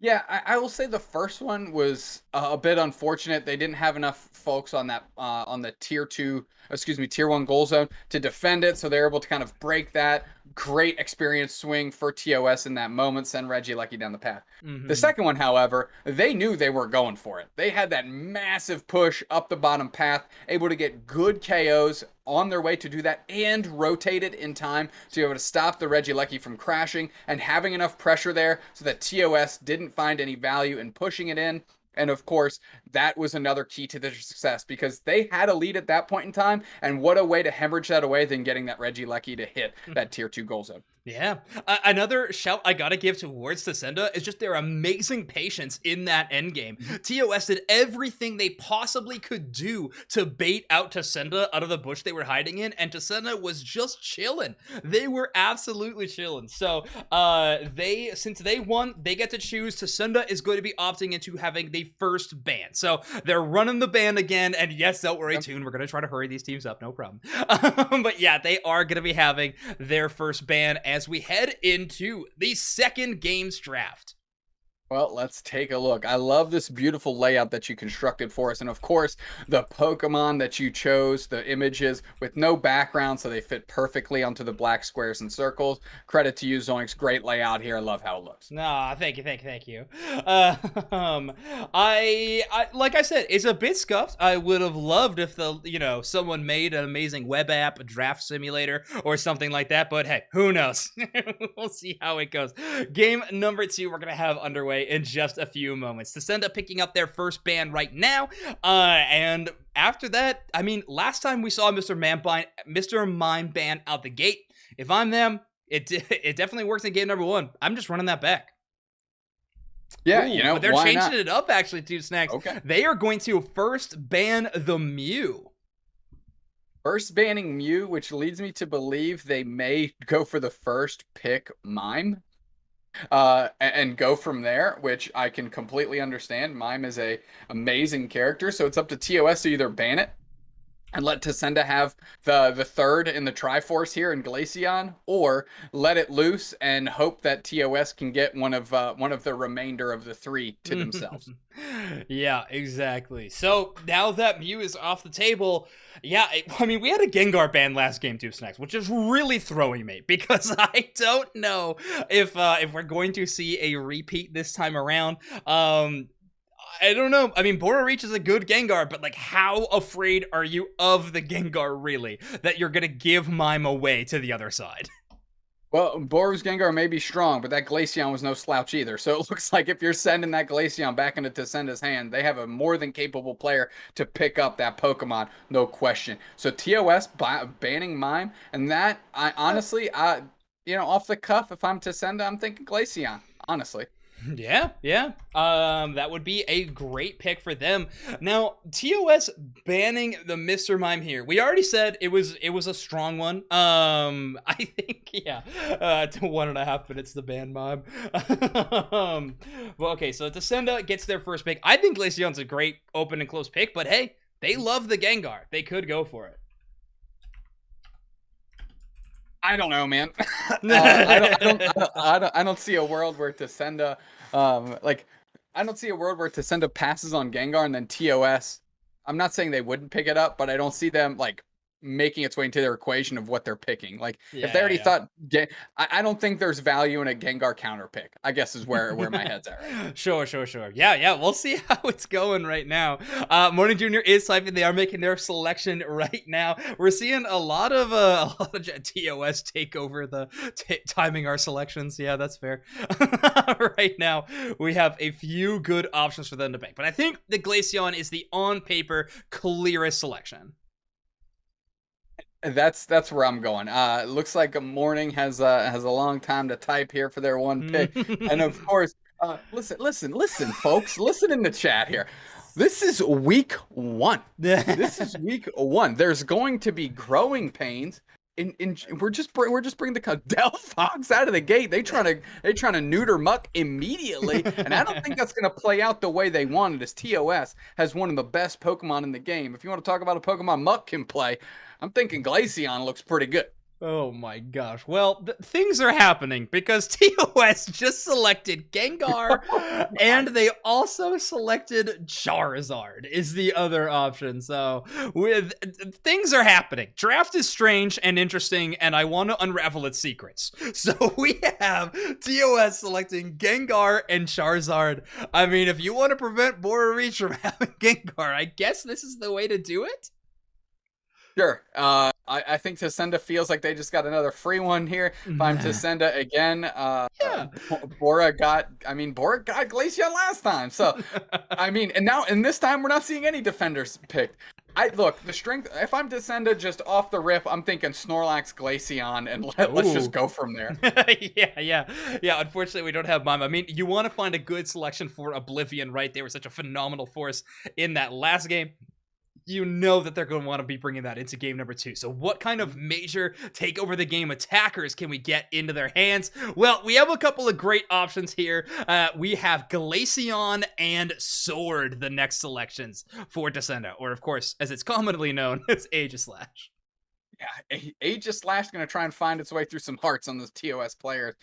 Speaker 2: Yeah, I will say the first one was a bit unfortunate. They didn't have enough folks on that on the tier 1 goal zone to defend it, so they're able to kind of break that. Great experience swing for TOS in that moment, send Regieleki down the path. The second one, however, they knew they were going for it. They had that massive push up the bottom path, able to get good KOs on their way to do that and rotate it in time to be able to stop the Regieleki from crashing and having enough pressure there so that TOS didn't find any value in pushing it in. And of course, that was another key to their success because they had a lead at that point in time. And what a way to hemorrhage that away than getting that Regieleki to hit that tier 2 goal zone.
Speaker 1: Yeah. Another shout I gotta give towards Tacenda is just their amazing patience in that endgame. TOS did everything they possibly could do to bait out Tacenda out of the bush they were hiding in, and Tacenda was just chilling. They were absolutely chilling. So, since they won, they get to choose. Tacenda is going to be opting into having the first ban. So, they're running the ban again, and yes, don't worry, Toon, we're gonna try to hurry these teams up, no problem. But yeah, they are gonna be having their first ban as we head into the second games draft.
Speaker 2: Well, let's take a look. I love this beautiful layout that you constructed for us. And of course, the Pokemon that you chose, the images with no background, so they fit perfectly onto the black squares and circles. Credit to you, Zoinks. Great layout here. I love how it looks.
Speaker 1: Nah, thank you. I like I said, it's a bit scuffed. I would have loved if someone made an amazing web app, a draft simulator, or something like that. But hey, who knows? We'll see how it goes. Game number 2 we're gonna have underway in just a few moments. Tacenda picking up their first ban right now, and after that, I mean, last time we saw Mr. Mime ban out the gate. If I'm them, it definitely worked in game number 1. I'm just running that back.
Speaker 2: Yeah,
Speaker 1: but they're
Speaker 2: why
Speaker 1: changing
Speaker 2: not?
Speaker 1: it up actually too, Snacks.
Speaker 2: Okay.
Speaker 1: They are going to first ban the Mew.
Speaker 2: First banning Mew, which leads me to believe they may go for the first pick Mime. And go from there, which I can completely understand. Mime is a amazing character, so it's up to TOS to either ban it and let Tacenda have the third in the Triforce here in Glaceon, or let it loose and hope that TOS can get one of the remainder of the 3 to themselves.
Speaker 1: Yeah, exactly. So now that Mew is off the table, yeah, I mean, we had a Gengar ban last game too, Snacks, which is really throwing me because I don't know if we're going to see a repeat this time around. I don't know. I mean, Bororeach is a good Gengar, but like, how afraid are you of the Gengar, really, that you're gonna give Mime away to the other side?
Speaker 2: Well, Boru's Gengar may be strong, but that Glaceon was no slouch either. So it looks like if you're sending that Glaceon back into Tacenda's hand, they have a more than capable player to pick up that Pokemon, no question. So TOS banning Mime, and that, I honestly, off the cuff, if I'm Tacenda, I'm thinking Glaceon, honestly.
Speaker 1: Yeah. That would be a great pick for them. Now, TOS banning the Mr. Mime here. We already said it was a strong one. I think, yeah. To 1.5 minutes to ban Mime. Well, okay, so Tacenda gets their first pick. I think Glaceon's a great open and close pick, but hey, they love the Gengar. They could go for it.
Speaker 2: I don't know, man. I don't see a world where Tacenda, I don't see a world where Tacenda passes on Gengar and then TOS. I'm not saying they wouldn't pick it up, but I don't see them making its way into their equation of what they're picking. Like if
Speaker 1: Yeah,
Speaker 2: they already
Speaker 1: yeah,
Speaker 2: thought, I don't think there's value in a Gengar counter pick. I guess is where my head's at right now.
Speaker 1: Sure, sure, sure. Yeah, yeah. We'll see how it's going right now. Morning Junior is typing. They are making their selection right now. We're seeing a lot of TOS take over the timing our selections. Yeah, that's fair. Right now, we have a few good options for them to pick, but I think the Glaceon is the on paper clearest selection.
Speaker 2: That's where I'm going. It looks like a morning has a long time to type here for their one pick, and of course, listen, folks, listen in the chat here. This is week 1. This is week 1. There's going to be growing pains. We're just bringing the Delphox out of the gate. They trying to neuter Muck immediately, and I don't think that's going to play out the way they wanted. As TOS has one of the best Pokemon in the game. If you want to talk about a Pokemon Muck can play, I'm thinking Glaceon looks pretty good.
Speaker 1: Oh my gosh. Well, things are happening because TOS just selected Gengar and they also selected Charizard is the other option. So, with things are happening. Draft is strange and interesting and I want to unravel its secrets. So, we have TOS selecting Gengar and Charizard. I mean, if you want to prevent Borureach from having Gengar, I guess this is the way to do it.
Speaker 2: Sure. I think Tacenda feels like they just got another free one here. If I'm Tacenda again,
Speaker 1: Yeah.
Speaker 2: Bora got Glaceon last time. So, I mean, and this time we're not seeing any defenders picked. Look, the strength, if I'm Tacenda just off the rip, I'm thinking Snorlax, Glaceon, and let's just go from there.
Speaker 1: Yeah. Unfortunately, we don't have Mime. I mean, you want to find a good selection for Oblivion, right? They were such a phenomenal force in that last game. You know that they're going to want to be bringing that into game number 2. So what kind of major take over the game attackers can we get into their hands? Well, we have a couple of great options here. We have Glaceon and Sword, the next selections for Tacenda, or of course, as it's commonly known as Aegislash.
Speaker 2: Yeah, Aegislash is going to try and find its way through some hearts on those TOS players.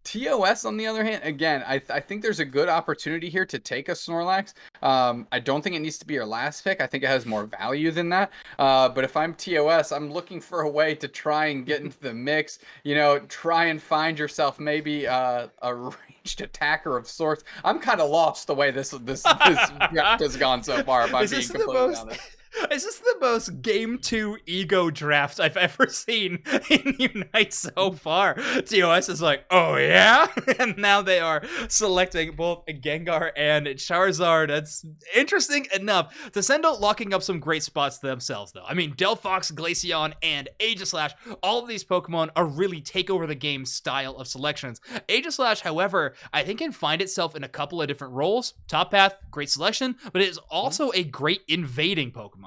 Speaker 2: TOS, on the other hand, again, I think there's a good opportunity here to take a Snorlax. I don't think it needs to be your last pick. I think it has more value than that. But if I'm TOS, I'm looking for a way to try and get into the mix. You know, try and find yourself maybe a ranged attacker of sorts. I'm kind of lost the way this draft has gone so far. If I'm being completely honest.
Speaker 1: Is this the most Game 2 ego draft I've ever seen in Unite so far? TOS is like, oh yeah? And now they are selecting both Gengar and Charizard. That's interesting enough. Tacenda locking up some great spots themselves, though. I mean, Delphox, Glaceon, and Aegislash, all of these Pokemon are really take over the game style of selections. Aegislash, however, I think can find itself in a couple of different roles. Top Path, great selection, but it is also a great invading Pokemon.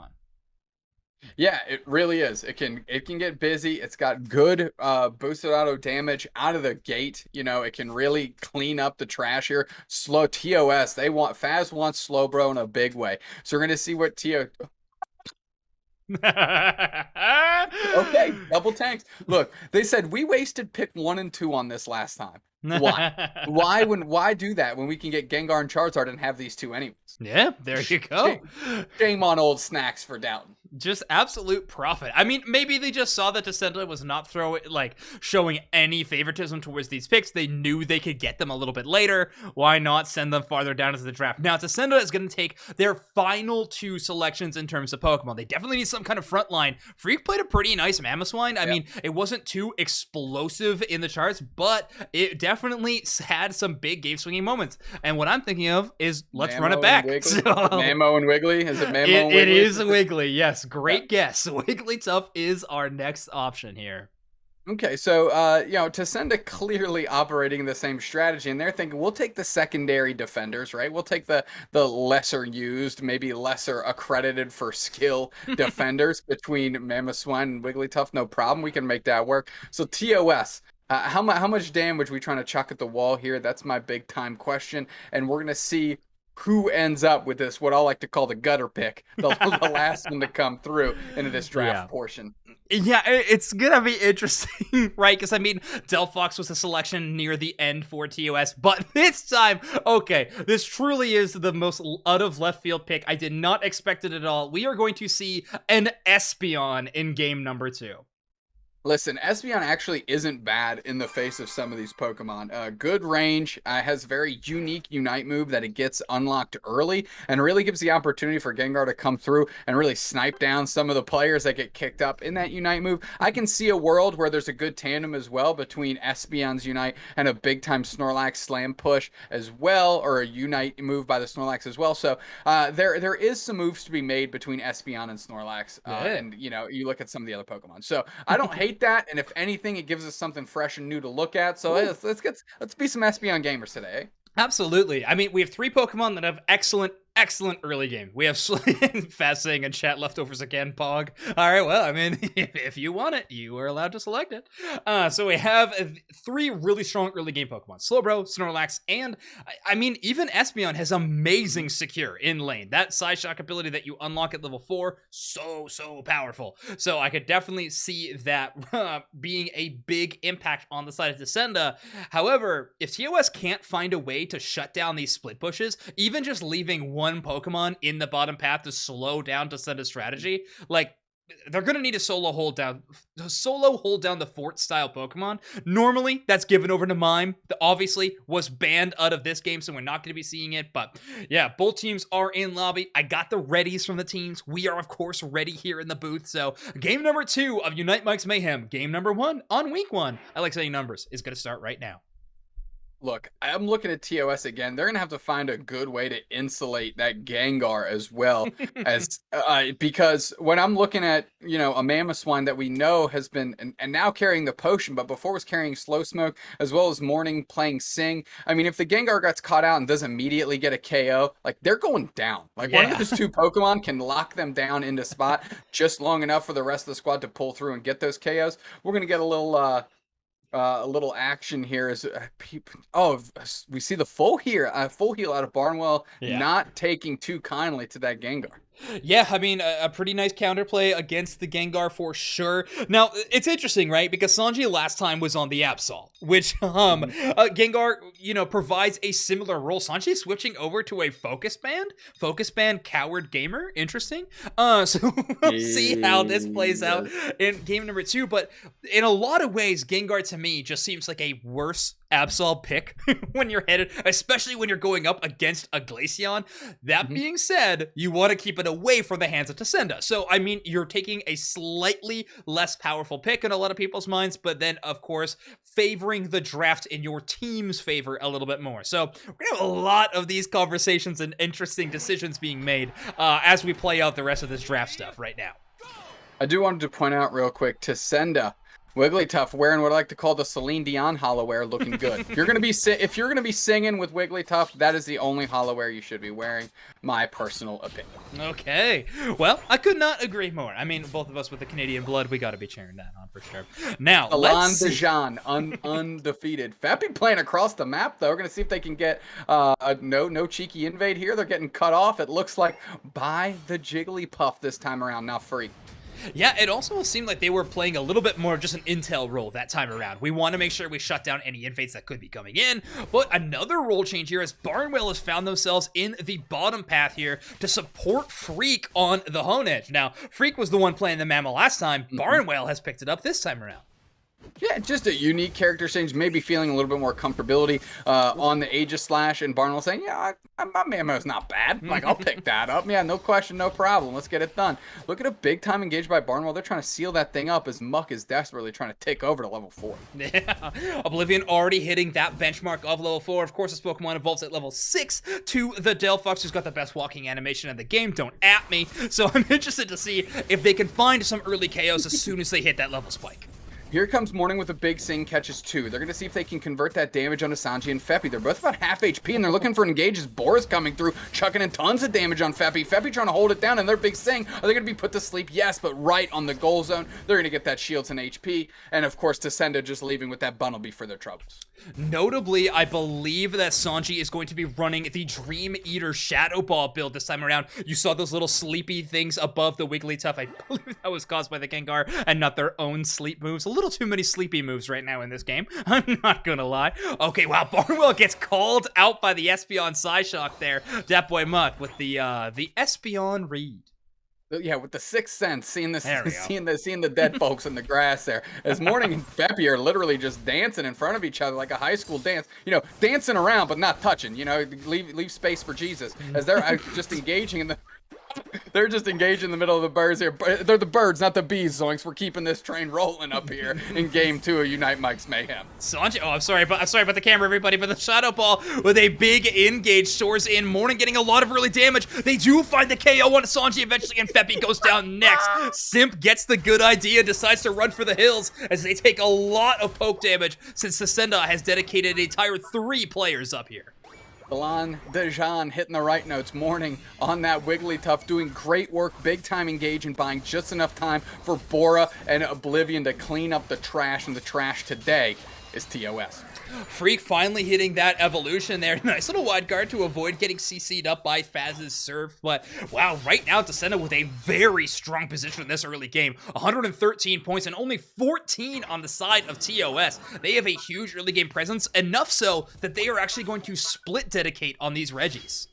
Speaker 2: Yeah, it really is. It can get busy. It's got good boosted auto damage out of the gate. You know, it can really clean up the trash here. Slow TOS. Faz wants Slowbro in a big way. So we're gonna see what Okay, double tanks. Look, they said we wasted pick 1 and 2 on this last time. Why? Why do that when we can get Gengar and Charizard and have these two anyways?
Speaker 1: Yeah, there you go.
Speaker 2: Shame on old Snacks for doubting.
Speaker 1: Just absolute profit. I mean, maybe they just saw that Tacenda was not showing any favoritism towards these picks. They knew they could get them a little bit later. Why not send them farther down into the draft? Now, Tacenda is going to take their final 2 selections in terms of Pokemon. They definitely need some kind of front line. Freak played a pretty nice Mamoswine. I mean, it wasn't too explosive in the charts, but it definitely had some big game-swinging moments. And what I'm thinking of is, let's run it back.
Speaker 2: So, Mamo and Wiggly? Is it Mamo and Wiggly?
Speaker 1: It is Wiggly, yes. Great guess. Wigglytuff is our next option here.
Speaker 2: Okay, so Tacenda clearly operating the same strategy, and they're thinking we'll take the secondary defenders, right? We'll take the lesser used, maybe lesser accredited for skill defenders between Mamoswine and Wigglytuff. No problem, we can make that work. So TOS. How much damage are we trying to chuck at the wall here? That's my big time question, and we're gonna see who ends up with this, what I like to call the gutter pick, the last one to come through into this draft portion.
Speaker 1: Yeah, it's gonna be interesting, right? Because I mean, Delphox was a selection near the end for TOS, but this time, okay, this truly is the most out of left field pick. I did not expect it at all. We are going to see an Espeon in game number 2.
Speaker 2: Listen, Espeon actually isn't bad in the face of some of these Pokemon. Good range, has very unique Unite move that it gets unlocked early, and really gives the opportunity for Gengar to come through and really snipe down some of the players that get kicked up in that Unite move. I can see a world where there's a good tandem as well between Espeon's Unite and a big-time Snorlax Slam Push as well, or a Unite move by the Snorlax as well. So there is some moves to be made between Espeon and Snorlax, and you know, you look at some of the other Pokemon. So I don't hate that, and if anything, it gives us something fresh and new to look at. So let's be some Espeon gamers today.
Speaker 1: Absolutely. I mean, we have 3 Pokemon that have excellent early game. We have Fast saying in chat, leftovers again, Pog. All right, well, I mean, if you want it, you are allowed to select it. So we have 3 really strong early game Pokemon: Slowbro, Snorlax, and I mean, even Espeon has amazing secure in lane. That Psyshock ability that you unlock at level 4, so powerful. So I could definitely see that being a big impact on the side of Tacenda. However, if TOS can't find a way to shut down these split pushes, even just leaving one Pokemon in the bottom path to slow down Tacenda's strategy, like, they're gonna need a solo hold down the fort style Pokemon. Normally, that's given over to Mime. That obviously was banned out of this game, so we're not gonna be seeing it. But yeah, both teams are in lobby. I got the readies from the teams. We are, of course, ready here in the booth. So game number 2 of Unite Mike's Mayhem, game number 1 on week 1, I like saying numbers, is gonna start right now.
Speaker 2: Look, I'm looking at TOS again. They're going to have to find a good way to insulate that Gengar as well as because when I'm looking at, you know, a Mamoswine that we know has been and now carrying the potion, but before was carrying Slow Smoke as well as Morning playing Sing. I mean, if the Gengar gets caught out and does immediately get a KO, like, they're going down. Like, one of those 2 Pokemon can lock them down into spot just long enough for the rest of the squad to pull through and get those KOs. We're going to get a little action here is we see the full heal out of Barnwell, not taking too kindly to that Gengar.
Speaker 1: Yeah, I mean, a pretty nice counterplay against the Gengar for sure. Now, it's interesting, right? Because Sanji last time was on the Absol, which Gengar, you know, provides a similar role. Sanji switching over to a Focus Band Coward Gamer. Interesting. So we'll see how this plays out in game number 2. But in a lot of ways, Gengar to me just seems like a worse Absol pick when you're headed, especially when you're going up against a Glaceon. That being said, you want to keep it away from the hands of Tacenda. So, I mean, you're taking a slightly less powerful pick in a lot of people's minds, but then, of course, favoring the draft in your team's favor a little bit more. So, we're going to have a lot of these conversations and interesting decisions being made as we play out the rest of this draft stuff right now.
Speaker 2: I do want to point out real quick, Tacenda, Wigglytuff wearing what I like to call the Celine Dion hollowware, looking good. If you're gonna be singing with Wigglytuff, that is the only hollowware you should be wearing. My personal opinion.
Speaker 1: Okay, well, I could not agree more. I mean, both of us with the Canadian blood, we got to be cheering that on for sure. Now,
Speaker 2: Alain Dejean, undefeated. Fappy playing across the map though. We're gonna see if they can get no cheeky invade here. They're getting cut off. It looks like by the Jigglypuff this time around. Now free.
Speaker 1: Yeah, it also seemed like they were playing a little bit more of just an intel role that time around. We want to make sure we shut down any invades that could be coming in, but another role change here as Barnwell has found themselves in the bottom path here to support Freak on the Hone Edge. Now, Freak was the one playing the Mammal last time. Barnwell has picked it up this time around.
Speaker 2: Yeah, just a unique character change, maybe feeling a little bit more comfortability on the Aegis Slash, and Barnwell saying, yeah, my Mammo's not bad. Like, I'll pick that up. Yeah, no question, no problem. Let's get it done. Look at a big time engage by Barnwell. They're trying to seal that thing up as Muck is desperately trying to take over to level 4.
Speaker 1: Yeah, Oblivion already hitting that benchmark of level 4. Of course, this Pokemon evolves at level 6 to the Delphox, who's got the best walking animation in the game. Don't at me. So I'm interested to see if they can find some early KOs as soon as they hit that level spike.
Speaker 2: Here comes Morning with a big Sing, catches 2. They're going to see if they can convert that damage onto Sanji and Feppy. They're both about half HP, and they're looking for engages. Bora's coming through, chucking in tons of damage on Feppy. Feppy trying to hold it down, and their big Sing. Are they going to be put to sleep? Yes, but right on the goal zone. They're going to get that shields and HP. And, of course, Tacenda just leaving with that Bunnelby for their troubles.
Speaker 1: Notably, I believe that Sanji is going to be running the Dream Eater Shadow Ball build this time around. You saw those little sleepy things above the Wigglytuff. I believe that was caused by the Gengar and not their own sleep moves. A little too many sleepy moves right now in this game. I'm not gonna lie. Okay, wow, Barnwell gets called out by the Espeon Psyshock there. Dat Boy Muck with the Espeon read.
Speaker 2: Yeah, with the sixth sense, seeing the dead folks in the grass there. As Morning and Feppy are literally just dancing in front of each other like a high school dance. You know, dancing around but not touching. You know, leave space for Jesus. As they're just engaging in the. They're just engaged in the middle of the birds here. They're the birds, not the bees, Zoinks. We're keeping this train rolling up here in Game 2 of Unite Mike's Mayhem.
Speaker 1: Sanji, I'm sorry about the camera, everybody, but the Shadow Ball with a big engage soars in. Morning getting a lot of early damage. They do find the KO on Sanji eventually, and Feppy goes down next. Simp gets the good idea, decides to run for the hills as they take a lot of poke damage since Tacenda has dedicated an entire 3 players up here.
Speaker 2: Delan Dejan hitting the right notes. Morning on that Wigglytuff, doing great work, big time engage and buying just enough time for Bora and Oblivion to clean up the trash, and the trash today is TOS.
Speaker 1: Freak finally hitting that evolution there. Nice little wide guard to avoid getting CC'd up by Faz's surf. But wow, right now Tacenda with a very strong position in this early game. 113 points and only 14 on the side of TOS. They have a huge early game presence, enough so that they are actually going to split dedicate on these Reggies.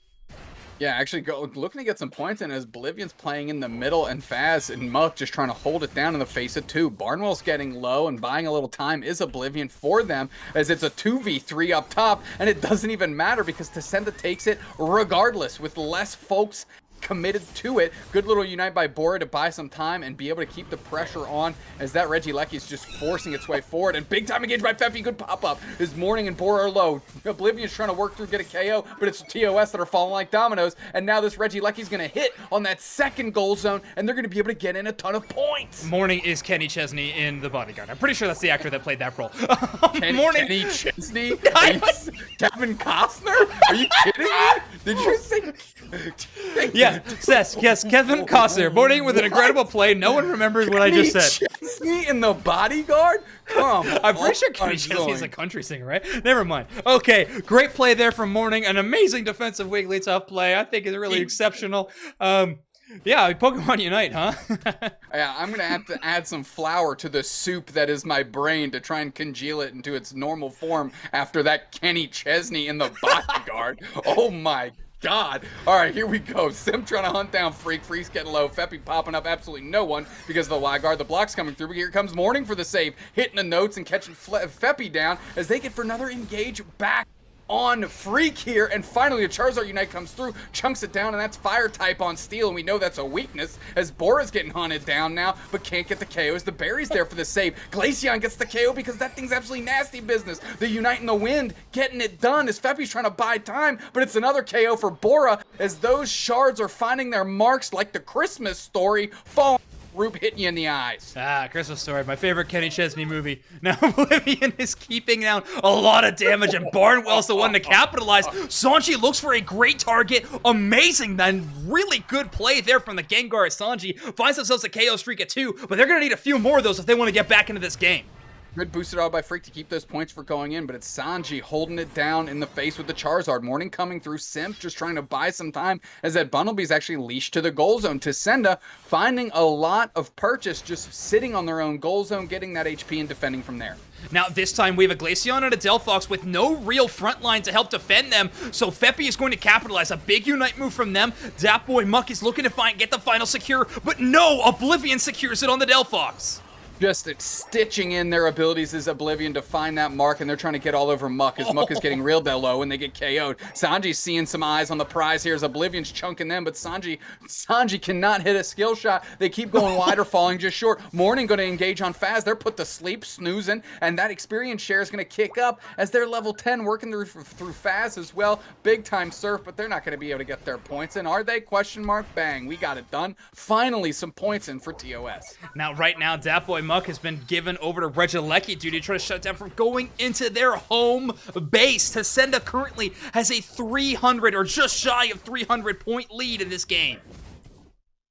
Speaker 2: Yeah, actually looking to get some points in as Bolivion's playing in the middle, and Faz and Muck just trying to hold it down in the face of 2. Barnwell's getting low and buying a little time is Oblivion for them, as it's a 2v3 up top, and it doesn't even matter because Tacenda takes it regardless with less folks committed to it. Good little Unite by Bora to buy some time and be able to keep the pressure on as that Regieleki is just forcing its way forward. And big time engage by Feppy. Good pop-up as Morning and Bora are low. Oblivion's trying to work through, get a KO, but it's TOS that are falling like dominoes. And now this Regieleki's going to hit on that second goal zone, and they're going to be able to get in a ton of points.
Speaker 1: Morning is Kenny Chesney in The Bodyguard. I'm pretty sure that's the actor that played that role.
Speaker 2: Kenny Chesney? Kevin Costner? Are you kidding me? Did you say...
Speaker 1: Yeah, yes, Kevin Costner. Morning with an incredible play. No one remembers what I just said.
Speaker 2: Chesney in The Bodyguard? Come on.
Speaker 1: I'm pretty sure Kenny Chesney is a country singer, right? Never mind. Okay, great play there from Morning. An amazing defensive Wigglytuff play. I think is really exceptional. Yeah, Pokemon Unite, huh?
Speaker 2: Yeah, I'm going to have to add some flour to the soup that is my brain to try and congeal it into its normal form after that Kenny Chesney in The Bodyguard. Oh my God. All right, here we go. Sim trying to hunt down Freak. Freak's getting low. Feppy popping up absolutely no one because of the wide guard. The block's coming through. But here comes Morning for the save. Hitting the notes and catching Feppy down as they get for another engage back on Freak here, and finally a Charizard Unite comes through, chunks it down, and that's Fire type on Steel, and we know that's a weakness as Bora's getting hunted down now, but can't get the KO as the Berry's there for the save. Glaceon gets the KO because that thing's absolutely nasty business. The Unite in the Wind getting it done as Feppy's trying to buy time, but it's another KO for Bora as those shards are finding their marks like the Christmas Story, falling. Rube hitting you in the eyes.
Speaker 1: Christmas Story, my favorite Kenny Chesney movie. Now Oblivion is keeping down a lot of damage, and Barnwell's the one to capitalize. Sanji looks for a great target. Amazing, then really good play there from the Gengar. Sanji finds themselves a KO streak at 2, but they're going to need a few more of those if they want to get back into this game.
Speaker 2: Good boosted out by Freak to keep those points for going in, but it's Sanji holding it down in the face with the Charizard. Morning coming through. Simp just trying to buy some time as that Bunnelby's actually leashed to the goal zone. Tacenda finding a lot of purchase, just sitting on their own goal zone, getting that HP and defending from there.
Speaker 1: Now, this time we have a Glaceon and a Delphox with no real front line to help defend them, so Feppy is going to capitalize. A big Unite move from them. Dat Boy Muck is looking to get the final secure, but no! Oblivion secures it on the Delphox.
Speaker 2: Just stitching in their abilities as Oblivion to find that mark, and they're trying to get all over Muck as Muck is getting real low and they get KO'd. Sanji's seeing some eyes on the prize here as Oblivion's chunking them, but Sanji cannot hit a skill shot. They keep going wide or falling just short. Morning going to engage on Faz. They're put to sleep, snoozing, and that experience share is going to kick up as they're level 10 working through Faz as well. Big time surf, but they're not going to be able to get their points in. Are they? Question mark. Bang. We got it done. Finally, some points in for TOS.
Speaker 1: Now, right now, Dat Boy Muck has been given over to Regilecki due to try to shut down from going into their home base. Tacenda currently has a 300 or just shy of 300 point lead in this game.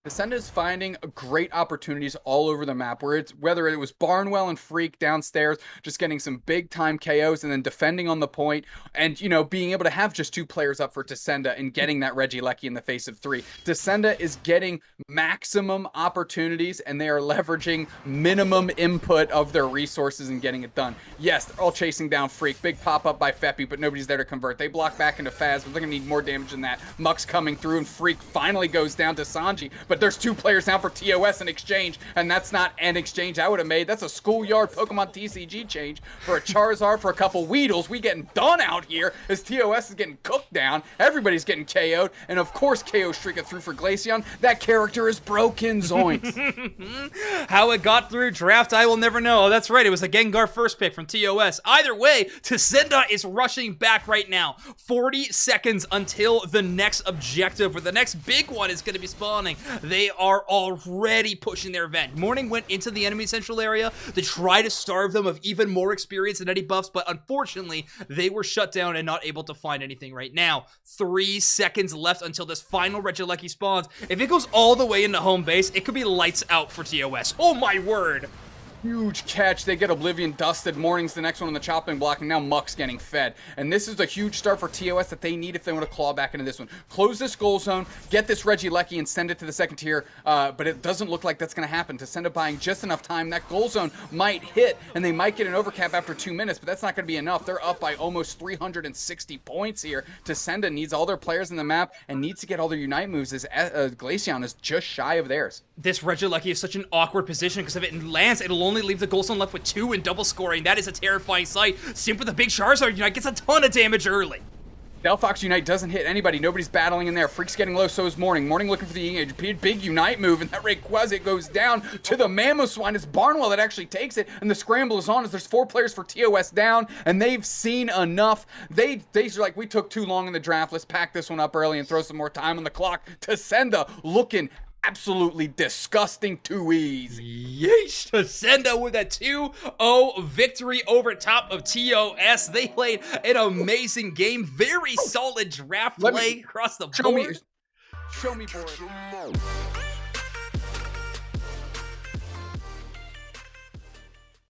Speaker 2: Tacenda is finding great opportunities all over the map, whether it was Barnwell and Freak downstairs, just getting some big time KOs and then defending on the point, and being able to have just 2 players up for Tacenda and getting that Regilecki in the face of 3. Tacenda is getting maximum opportunities, and they are leveraging minimum input of their resources and getting it done. Yes, they're all chasing down Freak, big pop up by Feppy, but nobody's there to convert. They block back into Faz, but they're gonna need more damage than that. Muck's coming through, and Freak finally goes down to Sanji, but there's 2 players now for TOS in exchange, and that's not an exchange I would have made. That's a schoolyard Pokemon TCG change for a Charizard, for a couple Weedles. We getting done out here as TOS is getting cooked down. Everybody's getting KO'd, and of course KO streaking through for Glaceon. That character is broken, zoinks.
Speaker 1: How it got through draft, I will never know. Oh, that's right, it was a Gengar first pick from TOS. Either way, Tacenda is rushing back right now. 40 seconds until the next objective, or the next big one is going to be spawning. They are already pushing their event. Morning went into the enemy central area to try to starve them of even more experience and any buffs, but unfortunately, they were shut down and not able to find anything right now. 3 seconds left until this final Regilecki spawns. If it goes all the way into home base, it could be lights out for TOS. Oh my word!
Speaker 2: Huge catch. They get Oblivion dusted. Morning's the next one on the chopping block, and now Muck's getting fed. And this is a huge start for TOS that they need if they want to claw back into this one. Close this goal zone, get this Regilecki, and send it to the second tier. But it doesn't look like that's going to happen. Tacenda buying just enough time. That goal zone might hit, and they might get an overcap after 2 minutes, but that's not going to be enough. They're up by almost 360 points here. Tacenda needs all their players in the map and needs to get all their Unite moves, as Glaceon is just shy of theirs.
Speaker 1: This Regilecki is such an awkward position because if it lands, it'll only leave the goal zone left with 2 and double scoring. That is a terrifying sight. Simp with a big Charizard Unite gets a ton of damage early.
Speaker 2: Delphox Unite doesn't hit anybody. Nobody's battling in there. Freak's getting low, so is Morning. Morning looking for the big Unite move, and that Rayquaza goes down to the Mamoswine. It's Barnwell that actually takes it, and the scramble is on as there's 4 players for TOS down, and they've seen enough. They're like, we took too long in the draft. Let's pack this one up early and throw some more time on the clock. Tacenda looking absolutely disgusting, too easy.
Speaker 1: Yeesh! Tacenda with a 2-0 victory over top of TOS. They played an amazing game. Very solid draft play across the board.
Speaker 2: Show me, board.